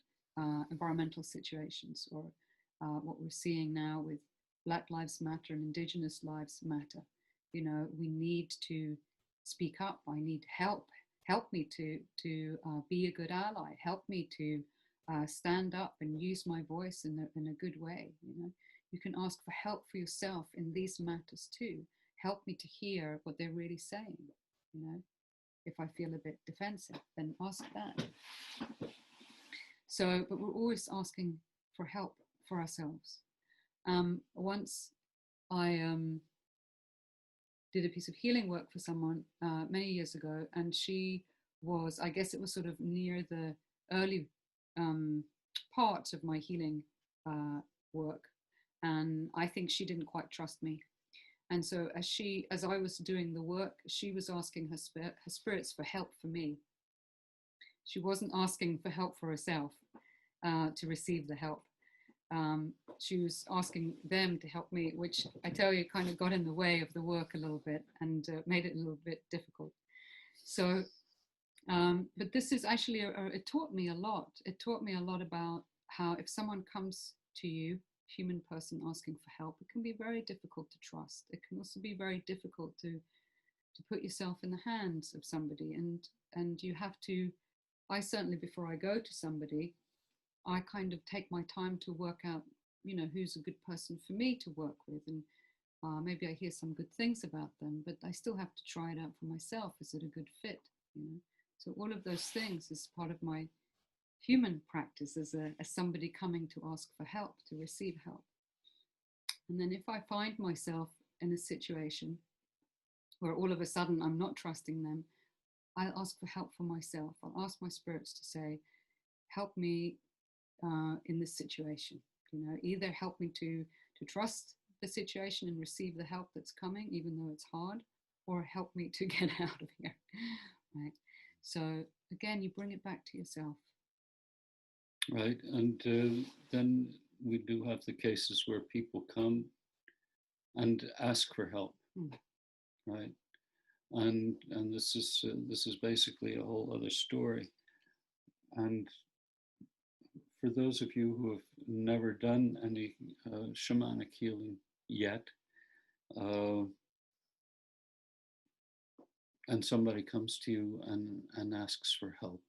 environmental situations, or what we're seeing now with Black Lives Matter and Indigenous Lives Matter. You know, we need to speak up. I need help. Help me to be a good ally. Help me to stand up and use my voice in a good way. You know, you can ask for help for yourself in these matters too. Help me to hear what they're really saying. You know, if I feel a bit defensive, then ask that. So, but we're always asking for help for ourselves. Once I did a piece of healing work for someone many years ago, and she was, I guess it was sort of near the early part of my healing work, and I think she didn't quite trust me. And so as I was doing the work, she was asking her spirits for help for me. She wasn't asking for help for herself to receive the help. She was asking them to help me, which I tell you kind of got in the way of the work a little bit and made it a little bit difficult. So, but this is actually, it taught me a lot. It taught me a lot about how if someone comes to you, human person asking for help, it can be very difficult to trust. It can also be very difficult to put yourself in the hands of somebody, and you have to, I certainly, before I go to somebody, I kind of take my time to work out, you know, who's a good person for me to work with, and maybe I hear some good things about them, but I still have to try it out for myself. Is it a good fit? You know, so all of those things is part of my human practice as somebody coming to ask for help, to receive help. And then if I find myself in a situation where all of a sudden I'm not trusting them, I'll ask for help for myself. I'll ask my spirits to say, help me in this situation. You know, either help me to trust the situation and receive the help that's coming, even though it's hard, or help me to get out of here. Right. So again, you bring it back to yourself. Right, and then we do have the cases where people come and ask for help, right? And this is basically a whole other story. And for those of you who have never done any shamanic healing yet, and somebody comes to you and asks for help,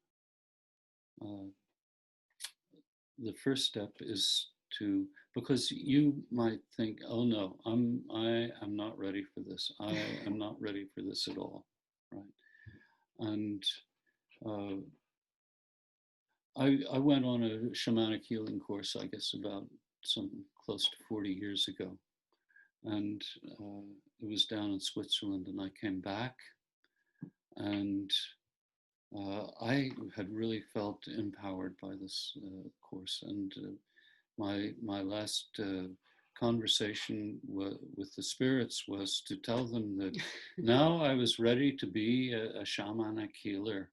the first step is to, because you might think, oh no, I am not ready for this. I am not ready for this at all, right? And I went on a shamanic healing course, I guess about close to 40 years ago. And it was down in Switzerland, and I came back, and I had really felt empowered by this course. And my last conversation with the spirits was to tell them that now I was ready to be a shamanic healer.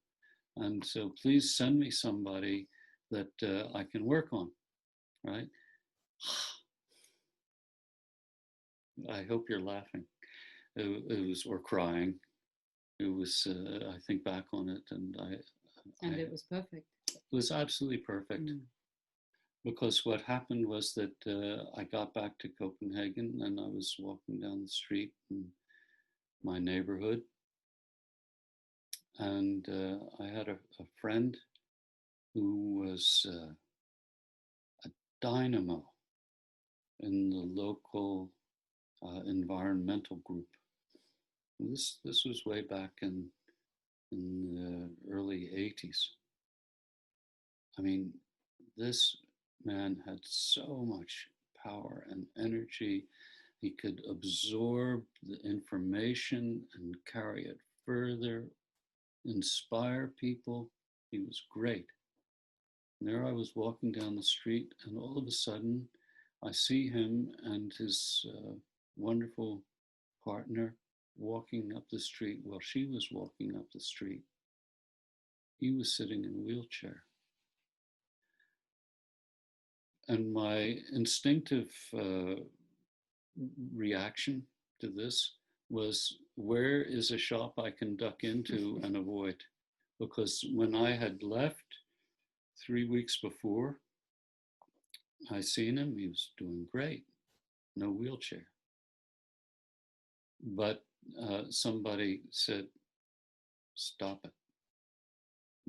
And so please send me somebody that I can work on, right? I hope you're laughing. It was, or crying. It was, I think back on it, and it was perfect. It was absolutely perfect. Because what happened was that I got back to Copenhagen, and I was walking down the street in my neighborhood, and I had a friend who was a dynamo in the local environmental group. This was way back in the early 80s. I mean, this man had so much power and energy. He could absorb the information and carry it further, inspire people. He was great. And there I was walking down the street, and all of a sudden, I see him and his wonderful partner walking up the street while she was walking up the street. He was sitting in a wheelchair. And my instinctive reaction to this was, where is a shop I can duck into and avoid? Because when I had left 3 weeks before, I seen him, he was doing great, no wheelchair. But somebody said, stop it.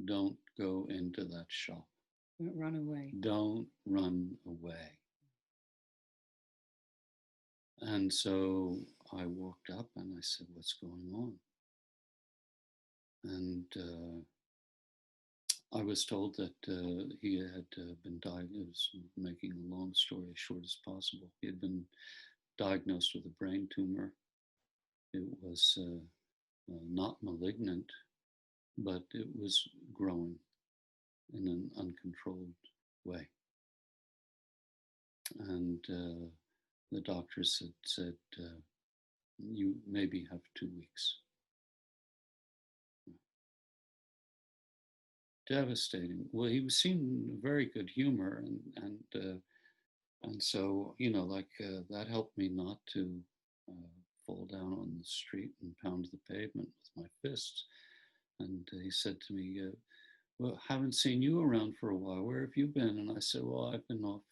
Don't go into that shop. Don't run away. Don't run away. And so I walked up and I said, what's going on? And I was told that he had been diagnosed, making a long story as short as possible. He had been diagnosed with a brain tumor. It was not malignant, but it was growing in an uncontrolled way. And the doctors had said, you maybe have 2 weeks. Devastating. Well, he was seen very good humor, and so, you know, like that helped me not to fall down on the street and pound the pavement with my fists. And he said to me, well, haven't seen you around for a while. Where have you been? And I said, well, I've been off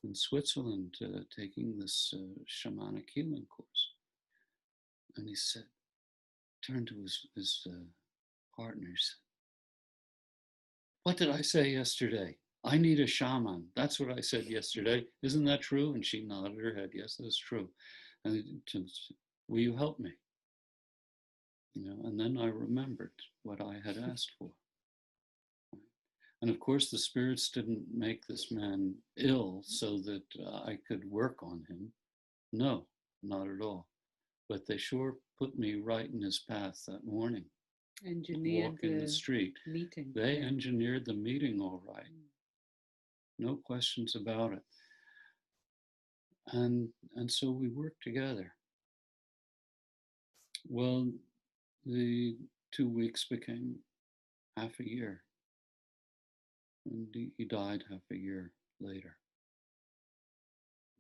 in Switzerland taking this shamanic healing course. And he said, turned to his partners. What did I say yesterday? I need a shaman. That's what I said yesterday. Isn't that true? And she nodded her head. Yes, that's true. And will you help me? You know, and then I remembered what I had asked for. And of course, the spirits didn't make this man ill so that I could work on him. No, not at all. But they sure put me right in his path that morning. Engineered walking the street. Meeting. They engineered the meeting all right. No questions about it. And so we worked together. Well, the 2 weeks became half a year. And he died half a year later.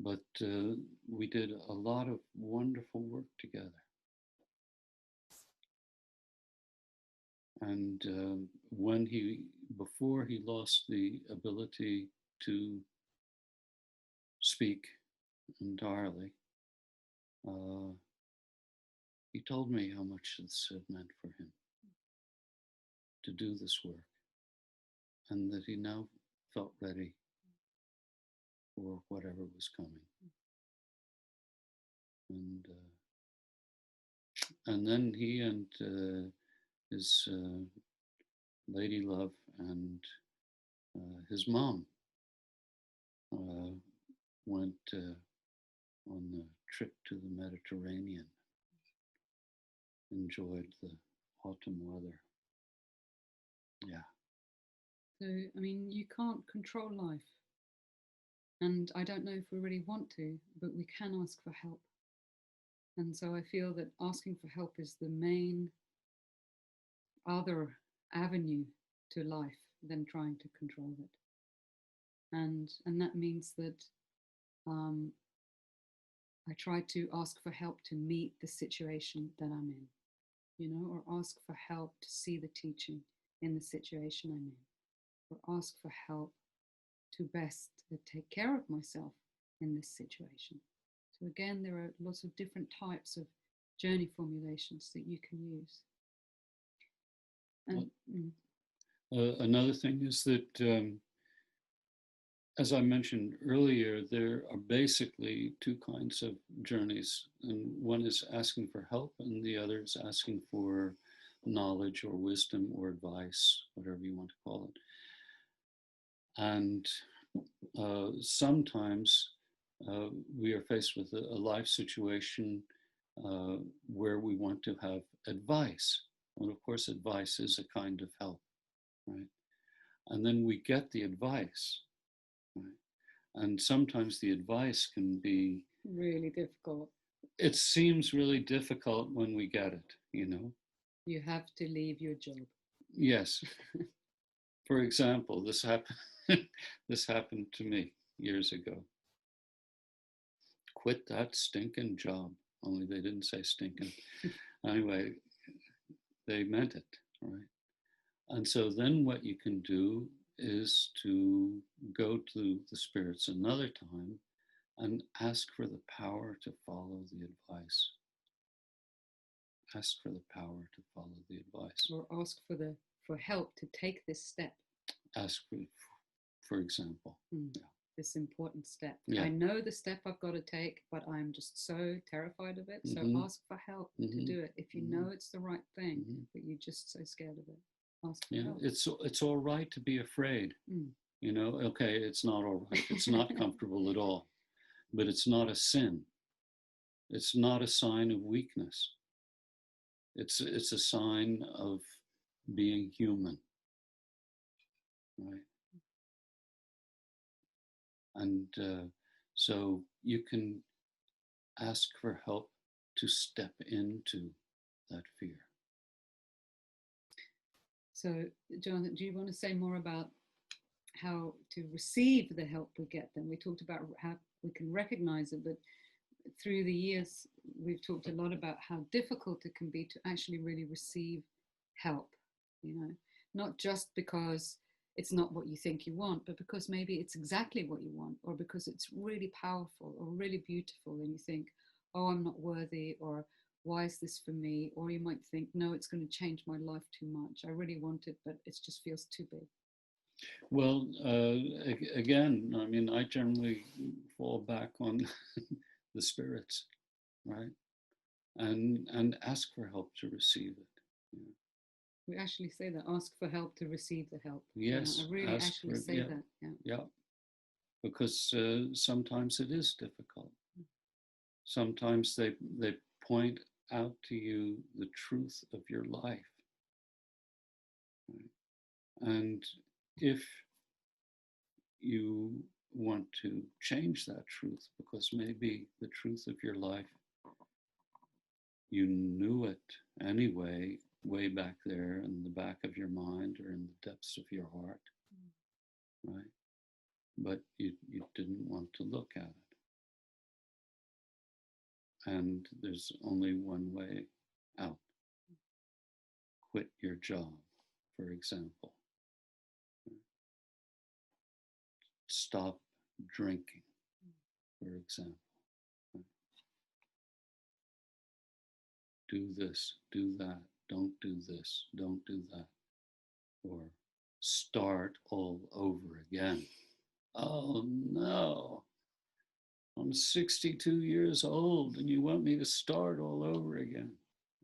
But we did a lot of wonderful work together. And before he lost the ability to speak entirely, he told me how much this had meant for him to do this work, and that he now felt ready for whatever was coming. And then he and his lady love and his mom went on the trip to the Mediterranean, enjoyed the autumn weather. Yeah. So, I mean, you can't control life. And I don't know if we really want to, but we can ask for help. And so I feel that asking for help is the main other avenue to life than trying to control it. And that means that I try to ask for help to meet the situation that I'm in, you know, or ask for help to see the teaching in the situation I'm in, or ask for help to best take care of myself in this situation. So again, there are lots of different types of journey formulations that you can use. And Another thing is that, as I mentioned earlier, there are basically two kinds of journeys, and one is asking for help, and the other is asking for knowledge or wisdom or advice, whatever you want to call it. And sometimes we are faced with a life situation where we want to have advice. And of course, advice is a kind of help, right? And then we get the advice, right? And sometimes the advice can be really difficult. It seems really difficult when we get it, you know? You have to leave your job. Yes. For example, this happened to me years ago. Quit that stinking job. Only they didn't say stinking. Anyway, they meant it, right? And so then what you can do is to go to the spirits another time and ask for the power to follow the advice. Ask for the power to follow the advice. Or ask for help to take this step. Ask for example. Yeah. This important step. Yeah. I know the step I've got to take, but I'm just so terrified of it. So ask for help to do it. If you know it's the right thing, but you're just so scared of it, ask for help. It's all right to be afraid. You know, okay, it's not all right. It's not comfortable at all, but it's not a sin. It's not a sign of weakness. It's a sign of being human, right? And so you can ask for help to step into that fear. So, Jonathan, do you want to say more about how to receive the help we get then? We talked about how we can recognize it, but through the years, we've talked a lot about how difficult it can be to actually really receive help, you know, not just because it's not what you think you want, but because maybe it's exactly what you want, or because it's really powerful or really beautiful, and you think, oh, I'm not worthy, or why is this for me? Or you might think, no, it's going to change my life too much. I really want it, but it just feels too big. Well, again, I mean, I generally fall back on the spirits, right? And ask for help to receive it. Yeah. We actually say that, ask for help to receive the help. Yes. I really actually say that. Yeah. Because sometimes it is difficult. Sometimes they point out to you the truth of your life. Right? And if you want to change that truth, because maybe the truth of your life, you knew it anyway, way back there in the back of your mind or in the depths of your heart, right? But you didn't want to look at it. And there's only one way out. Quit your job, for example. Stop drinking, for example. Do this, do that, don't do this, don't do that. Or start all over again. Oh no, I'm 62 years old and you want me to start all over again,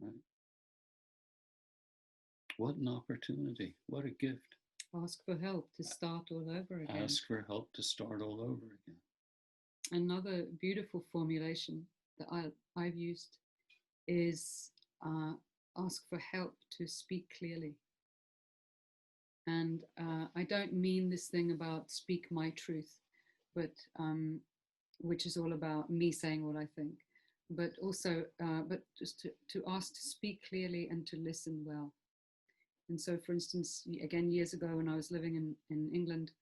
right? What an opportunity, what a gift. Ask for help to start all over again. Ask for help to start all over again. Another beautiful formulation that I've used is ask for help to speak clearly. And I don't mean this thing about speak my truth, but which is all about me saying what I think, but also, but just to ask to speak clearly and to listen well. And so, for instance, again, years ago when I was living in England,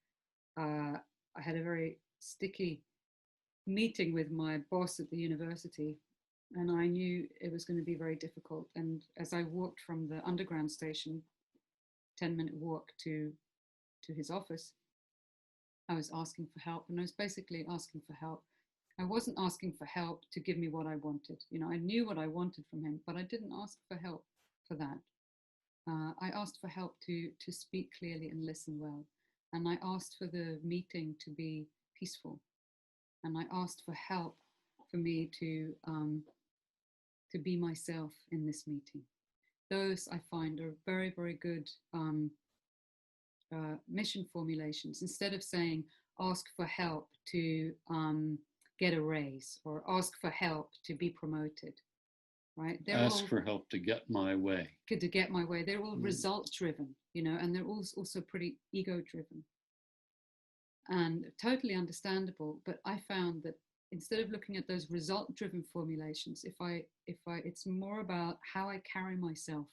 I had a very sticky meeting with my boss at the university, and I knew it was going to be very difficult. And as I walked from the underground station, 10-minute walk to his office, I was asking for help, and I was basically asking for help. I wasn't asking for help to give me what I wanted. You know, I knew what I wanted from him, but I didn't ask for help for that. I asked for help to speak clearly and listen well. And I asked for the meeting to be peaceful. And I asked for help for me to be myself in this meeting. Those I find are very, very good mission formulations. Instead of saying, ask for help to get a raise or ask for help to be promoted, right? They're ask for help to get my way. To get my way. They're all result driven, you know, and they're also pretty ego driven. And totally understandable. But I found that instead of looking at those result driven formulations, it's more about how I carry myself.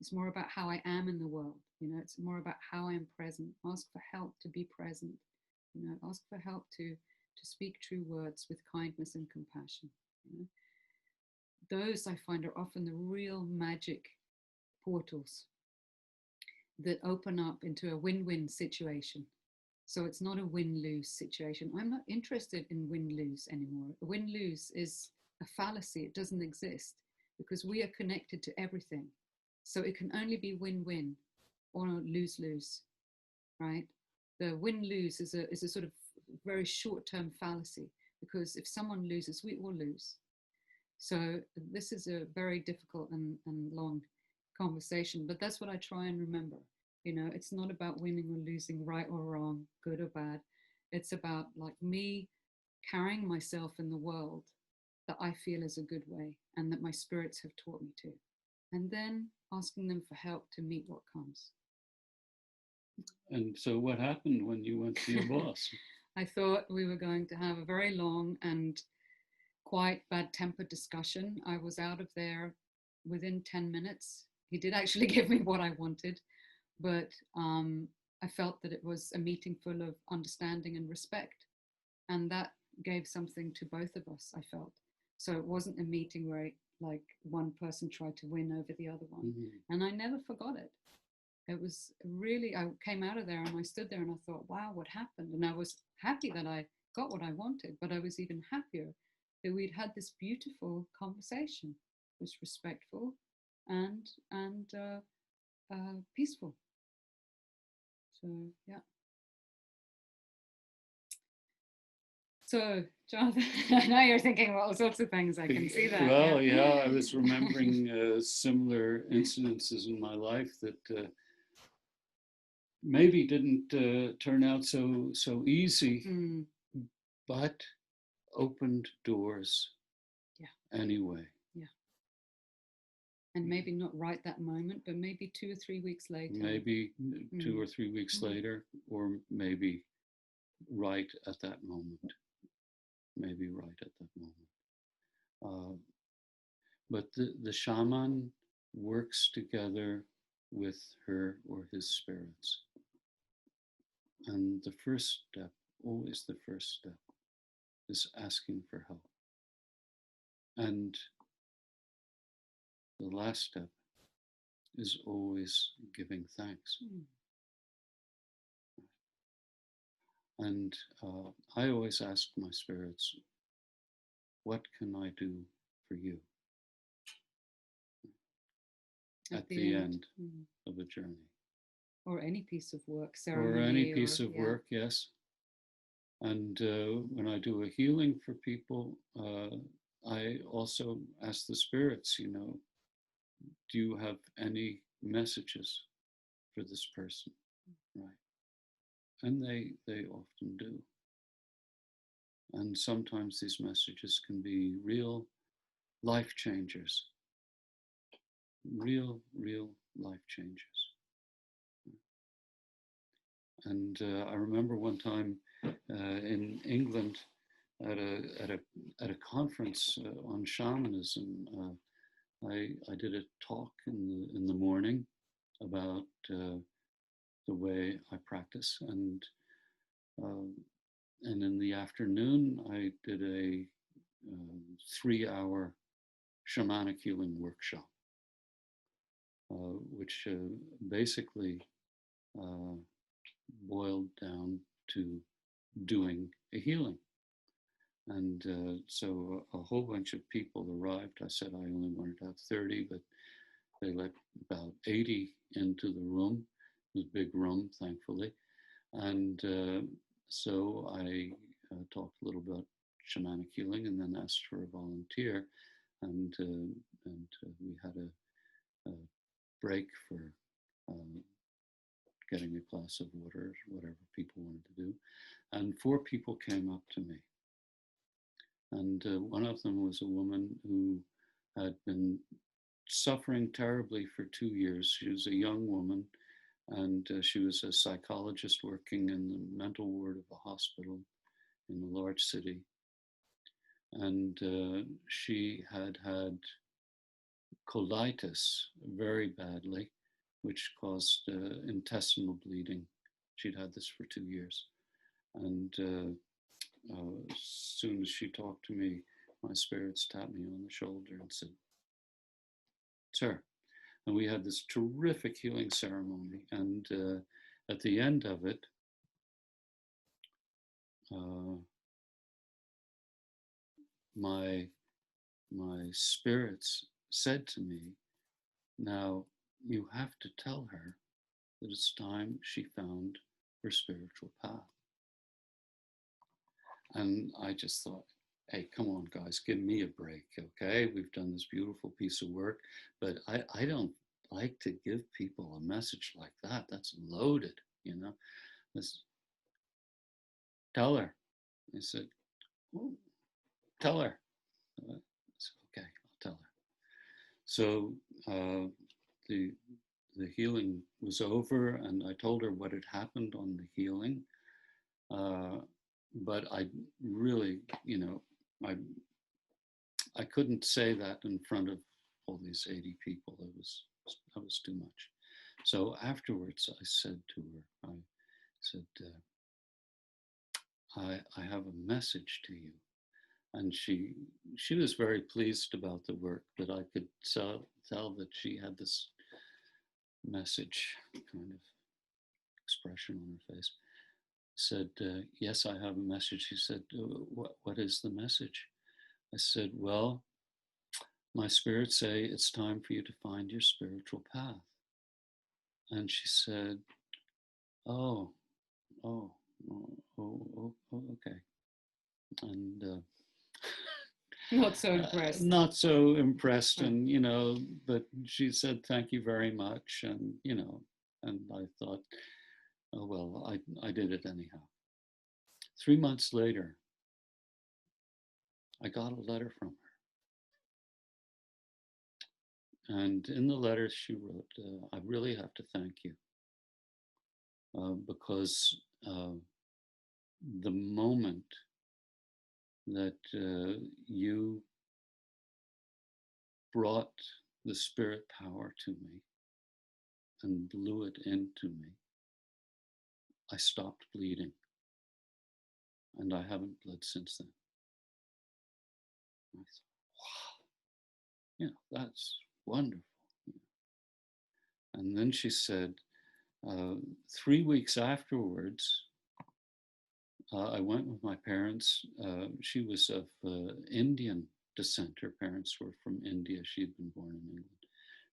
It's more about how I am in the world. You know, it's more about how I am present. Ask for help to be present. You know, ask for help to speak true words with kindness and compassion. You know? Those I find are often the real magic portals that open up into a win-win situation. So it's not a win-lose situation. I'm not interested in win-lose anymore. Win-lose is a fallacy. It doesn't exist because we are connected to everything. So it can only be win-win or lose-lose, right? The win-lose is a sort of very short-term fallacy because if someone loses, we all lose. So this is a very difficult and long conversation, but that's what I try and remember. You know, it's not about winning or losing, right or wrong, good or bad. It's about like me carrying myself in the world that I feel is a good way and that my spirits have taught me to. And then asking them for help to meet what comes. And so what happened when you went to your boss? I thought we were going to have a very long and quite bad-tempered discussion. I was out of there within 10 minutes. He did actually give me what I wanted, but I felt that it was a meeting full of understanding and respect. And that gave something to both of us, I felt. So it wasn't a meeting where like one person tried to win over the other one. Mm-hmm. And I never forgot it. It was really, I came out of there and I stood there and I thought, wow, what happened? And I was happy that I got what I wanted, but I was even happier that we'd had this beautiful conversation. It was respectful and peaceful. So, yeah. So, Jonathan, I know you're thinking all sorts of things. I can see that. Well, yeah, I was remembering similar incidences in my life that maybe didn't turn out so easy, but opened doors anyway. Yeah. And maybe not right that moment, but maybe 2 or 3 weeks later. Maybe 2 or 3 weeks later, or maybe right at that moment. Maybe right at that moment. But the shaman works together with her or his spirits. And the first step, always the first step, is asking for help. And the last step is always giving thanks. And I always ask my spirits, what can I do for you? At the end of a journey. Or any piece of work, ceremony. Or any piece of work, yes. And when I do a healing for people, I also ask the spirits, you know, do you have any messages for this person? Right. And they often do. And sometimes these messages can be real life changers. Real life changers. And I remember one time in England at a conference on shamanism. I did a talk in the morning about the way I practice, and in the afternoon I did a 3-hour shamanic healing workshop, which basically boiled down to doing a healing. And so a whole bunch of people arrived. I said I only wanted to have 30, but they let about 80 into the room. It was a big room, thankfully. And so I talked a little about shamanic healing and then asked for a volunteer. And we had a break for getting a glass of water, whatever people wanted to do. And 4 people came up to me. And one of them was a woman who had been suffering terribly for 2 years. She was a young woman, and she was a psychologist working in the mental ward of a hospital in a large city. And she had had colitis very badly, which caused intestinal bleeding. She'd had this for 2 years. And as soon as she talked to me, my spirits tapped me on the shoulder and said, "It's her." And we had this terrific healing ceremony. And at the end of it, my spirits said to me, "Now you have to tell her that it's time she found her spiritual path." And I just thought, hey, come on, guys, give me a break, okay? We've done this beautiful piece of work, but I don't like to give people a message like that. That's loaded, you know? Tell her. I said, oh, tell her. I said, okay, I'll tell her. So the healing was over, and I told her what had happened on the healing. But I really, you know, I couldn't say that in front of all these 80 people. That was too much. So afterwards, I said to her, I said, I have a message to you. And she was very pleased about the work, but I could tell that she had this message kind of expression on her face. Said, yes, I have a message. She said, what is the message? I said, well, my spirits say it's time for you to find your spiritual path. And she said, oh, okay. And not so impressed. Not so impressed, and you know, but she said, thank you very much, and you know, and I thought, oh well, I did it anyhow. 3 months later, I got a letter from her. And in the letter she wrote, I really have to thank you because the moment that you brought the spirit power to me and blew it into me, I stopped bleeding. And I haven't bled since then. I thought, wow, you know, that's wonderful. And then she said, 3 weeks afterwards, I went with my parents. She was of Indian descent. Her parents were from India. She had been born in England.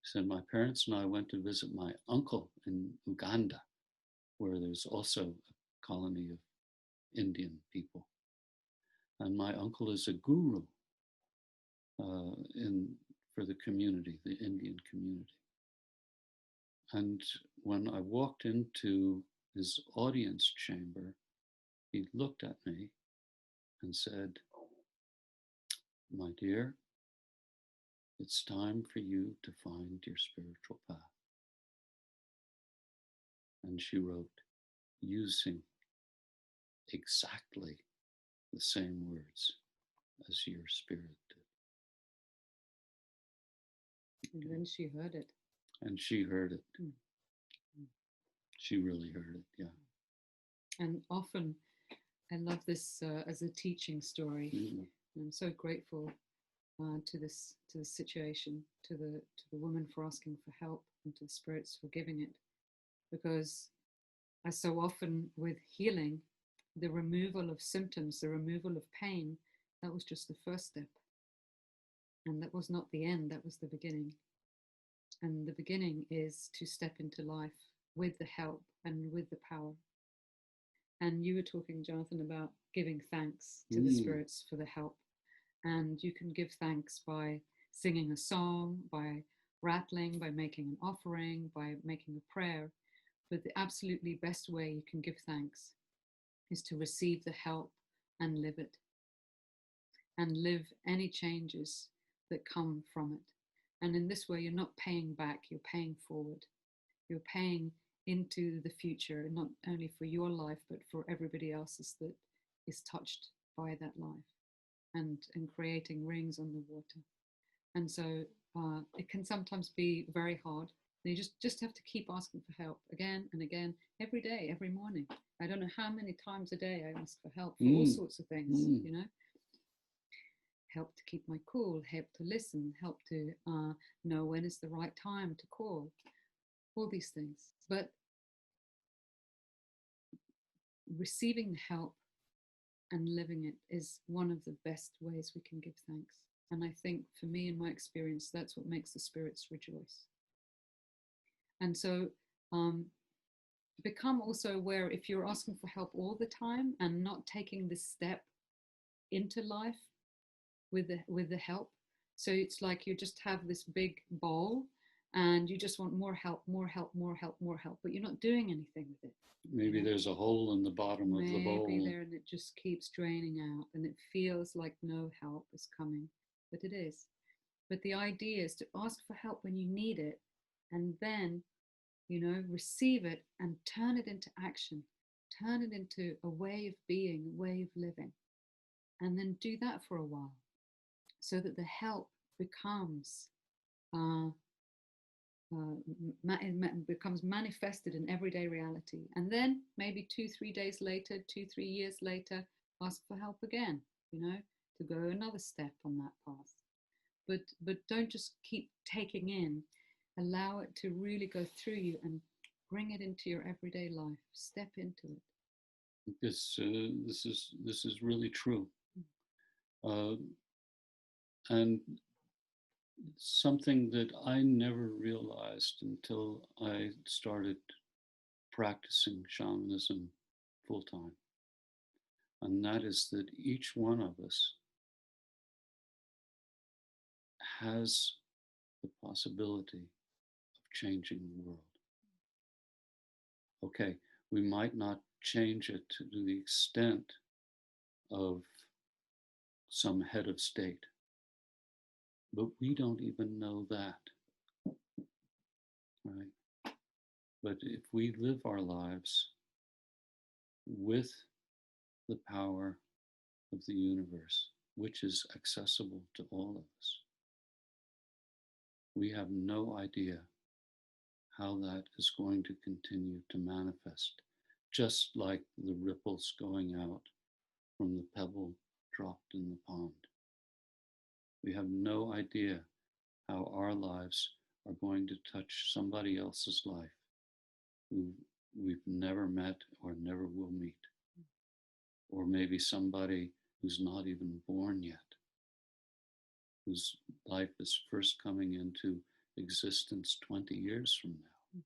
She said, my parents and I went to visit my uncle in Uganda, where there's also a colony of Indian people. And my uncle is a guru for the community, the Indian community. And when I walked into his audience chamber, he looked at me and said, my dear, it's time for you to find your spiritual path. And she wrote, using exactly the same words as your spirit did. And then she heard it. And she heard it. She really heard it, yeah. And often, I love this as a teaching story. Mm-hmm. I'm so grateful to this situation, to the woman for asking for help, and to the spirits for giving it, because as so often with healing, the removal of symptoms, the removal of pain, that was just the first step, and that was not the end. That was the beginning. And the beginning is to step into life with the help and with the power. And you were talking, Jonathan, about giving thanks to the spirits for the help. And you can give thanks by singing a song, by rattling, by making an offering, by making a prayer. But the absolutely best way you can give thanks is to receive the help and live it, and live any changes that come from it. And in this way, you're not paying back, you're paying forward. You're paying into the future, not only for your life, but for everybody else's that is touched by that life, and creating rings on the water. And so it can sometimes be very hard. And you just have to keep asking for help again and again, every day, every morning. I don't know how many times a day I ask for help for all sorts of things, you know. Help to keep my cool, help to listen, help to know when is the right time to call, all these things. But receiving the help and living it is one of the best ways we can give thanks. And I think for me, in my experience, that's what makes the spirits rejoice. And so become also aware, if you're asking for help all the time and not taking this step into life with the help. So it's like you just have this big bowl and you just want more help, more help, more help, more help, but you're not doing anything with it. Maybe there's a hole in the bottom of the bowl. Maybe there, and it just keeps draining out, and it feels like no help is coming, but it is. But the idea is to ask for help when you need it, and then, you know, receive it and turn it into action, turn it into a way of being, a way of living, and then do that for a while, so that the help becomes becomes manifested in everyday reality. And then maybe 2-3 days later, 2-3 years later, ask for help again, you know, to go another step on that path. But don't just keep taking in. Allow it to really go through you and bring it into your everyday life. Step into it. This is really true. And something that I never realized until I started practicing shamanism full time. And that is that each one of us has the possibility of changing the world. Okay, we might not change it to the extent of some head of state, but we don't even know that, right? But if we live our lives with the power of the universe, which is accessible to all of us, we have no idea how that is going to continue to manifest, just like the ripples going out from the pebble dropped in the pond. We have no idea how our lives are going to touch somebody else's life who we've never met or never will meet. Or maybe somebody who's not even born yet, whose life is first coming into existence 20 years from now.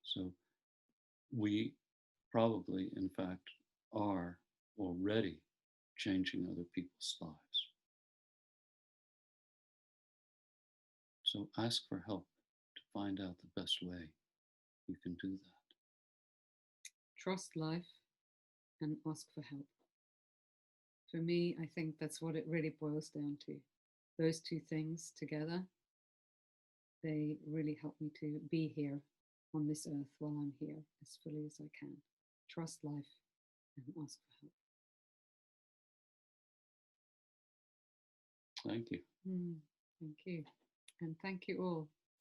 So we probably, in fact, are already changing other people's lives. So ask for help to find out the best way you can do that. Trust life and ask for help. For me, I think that's what it really boils down to. Those two things together, they really help me to be here on this earth while I'm here as fully as I can. Trust life and ask for help. Thank you. Thank you. And thank you all.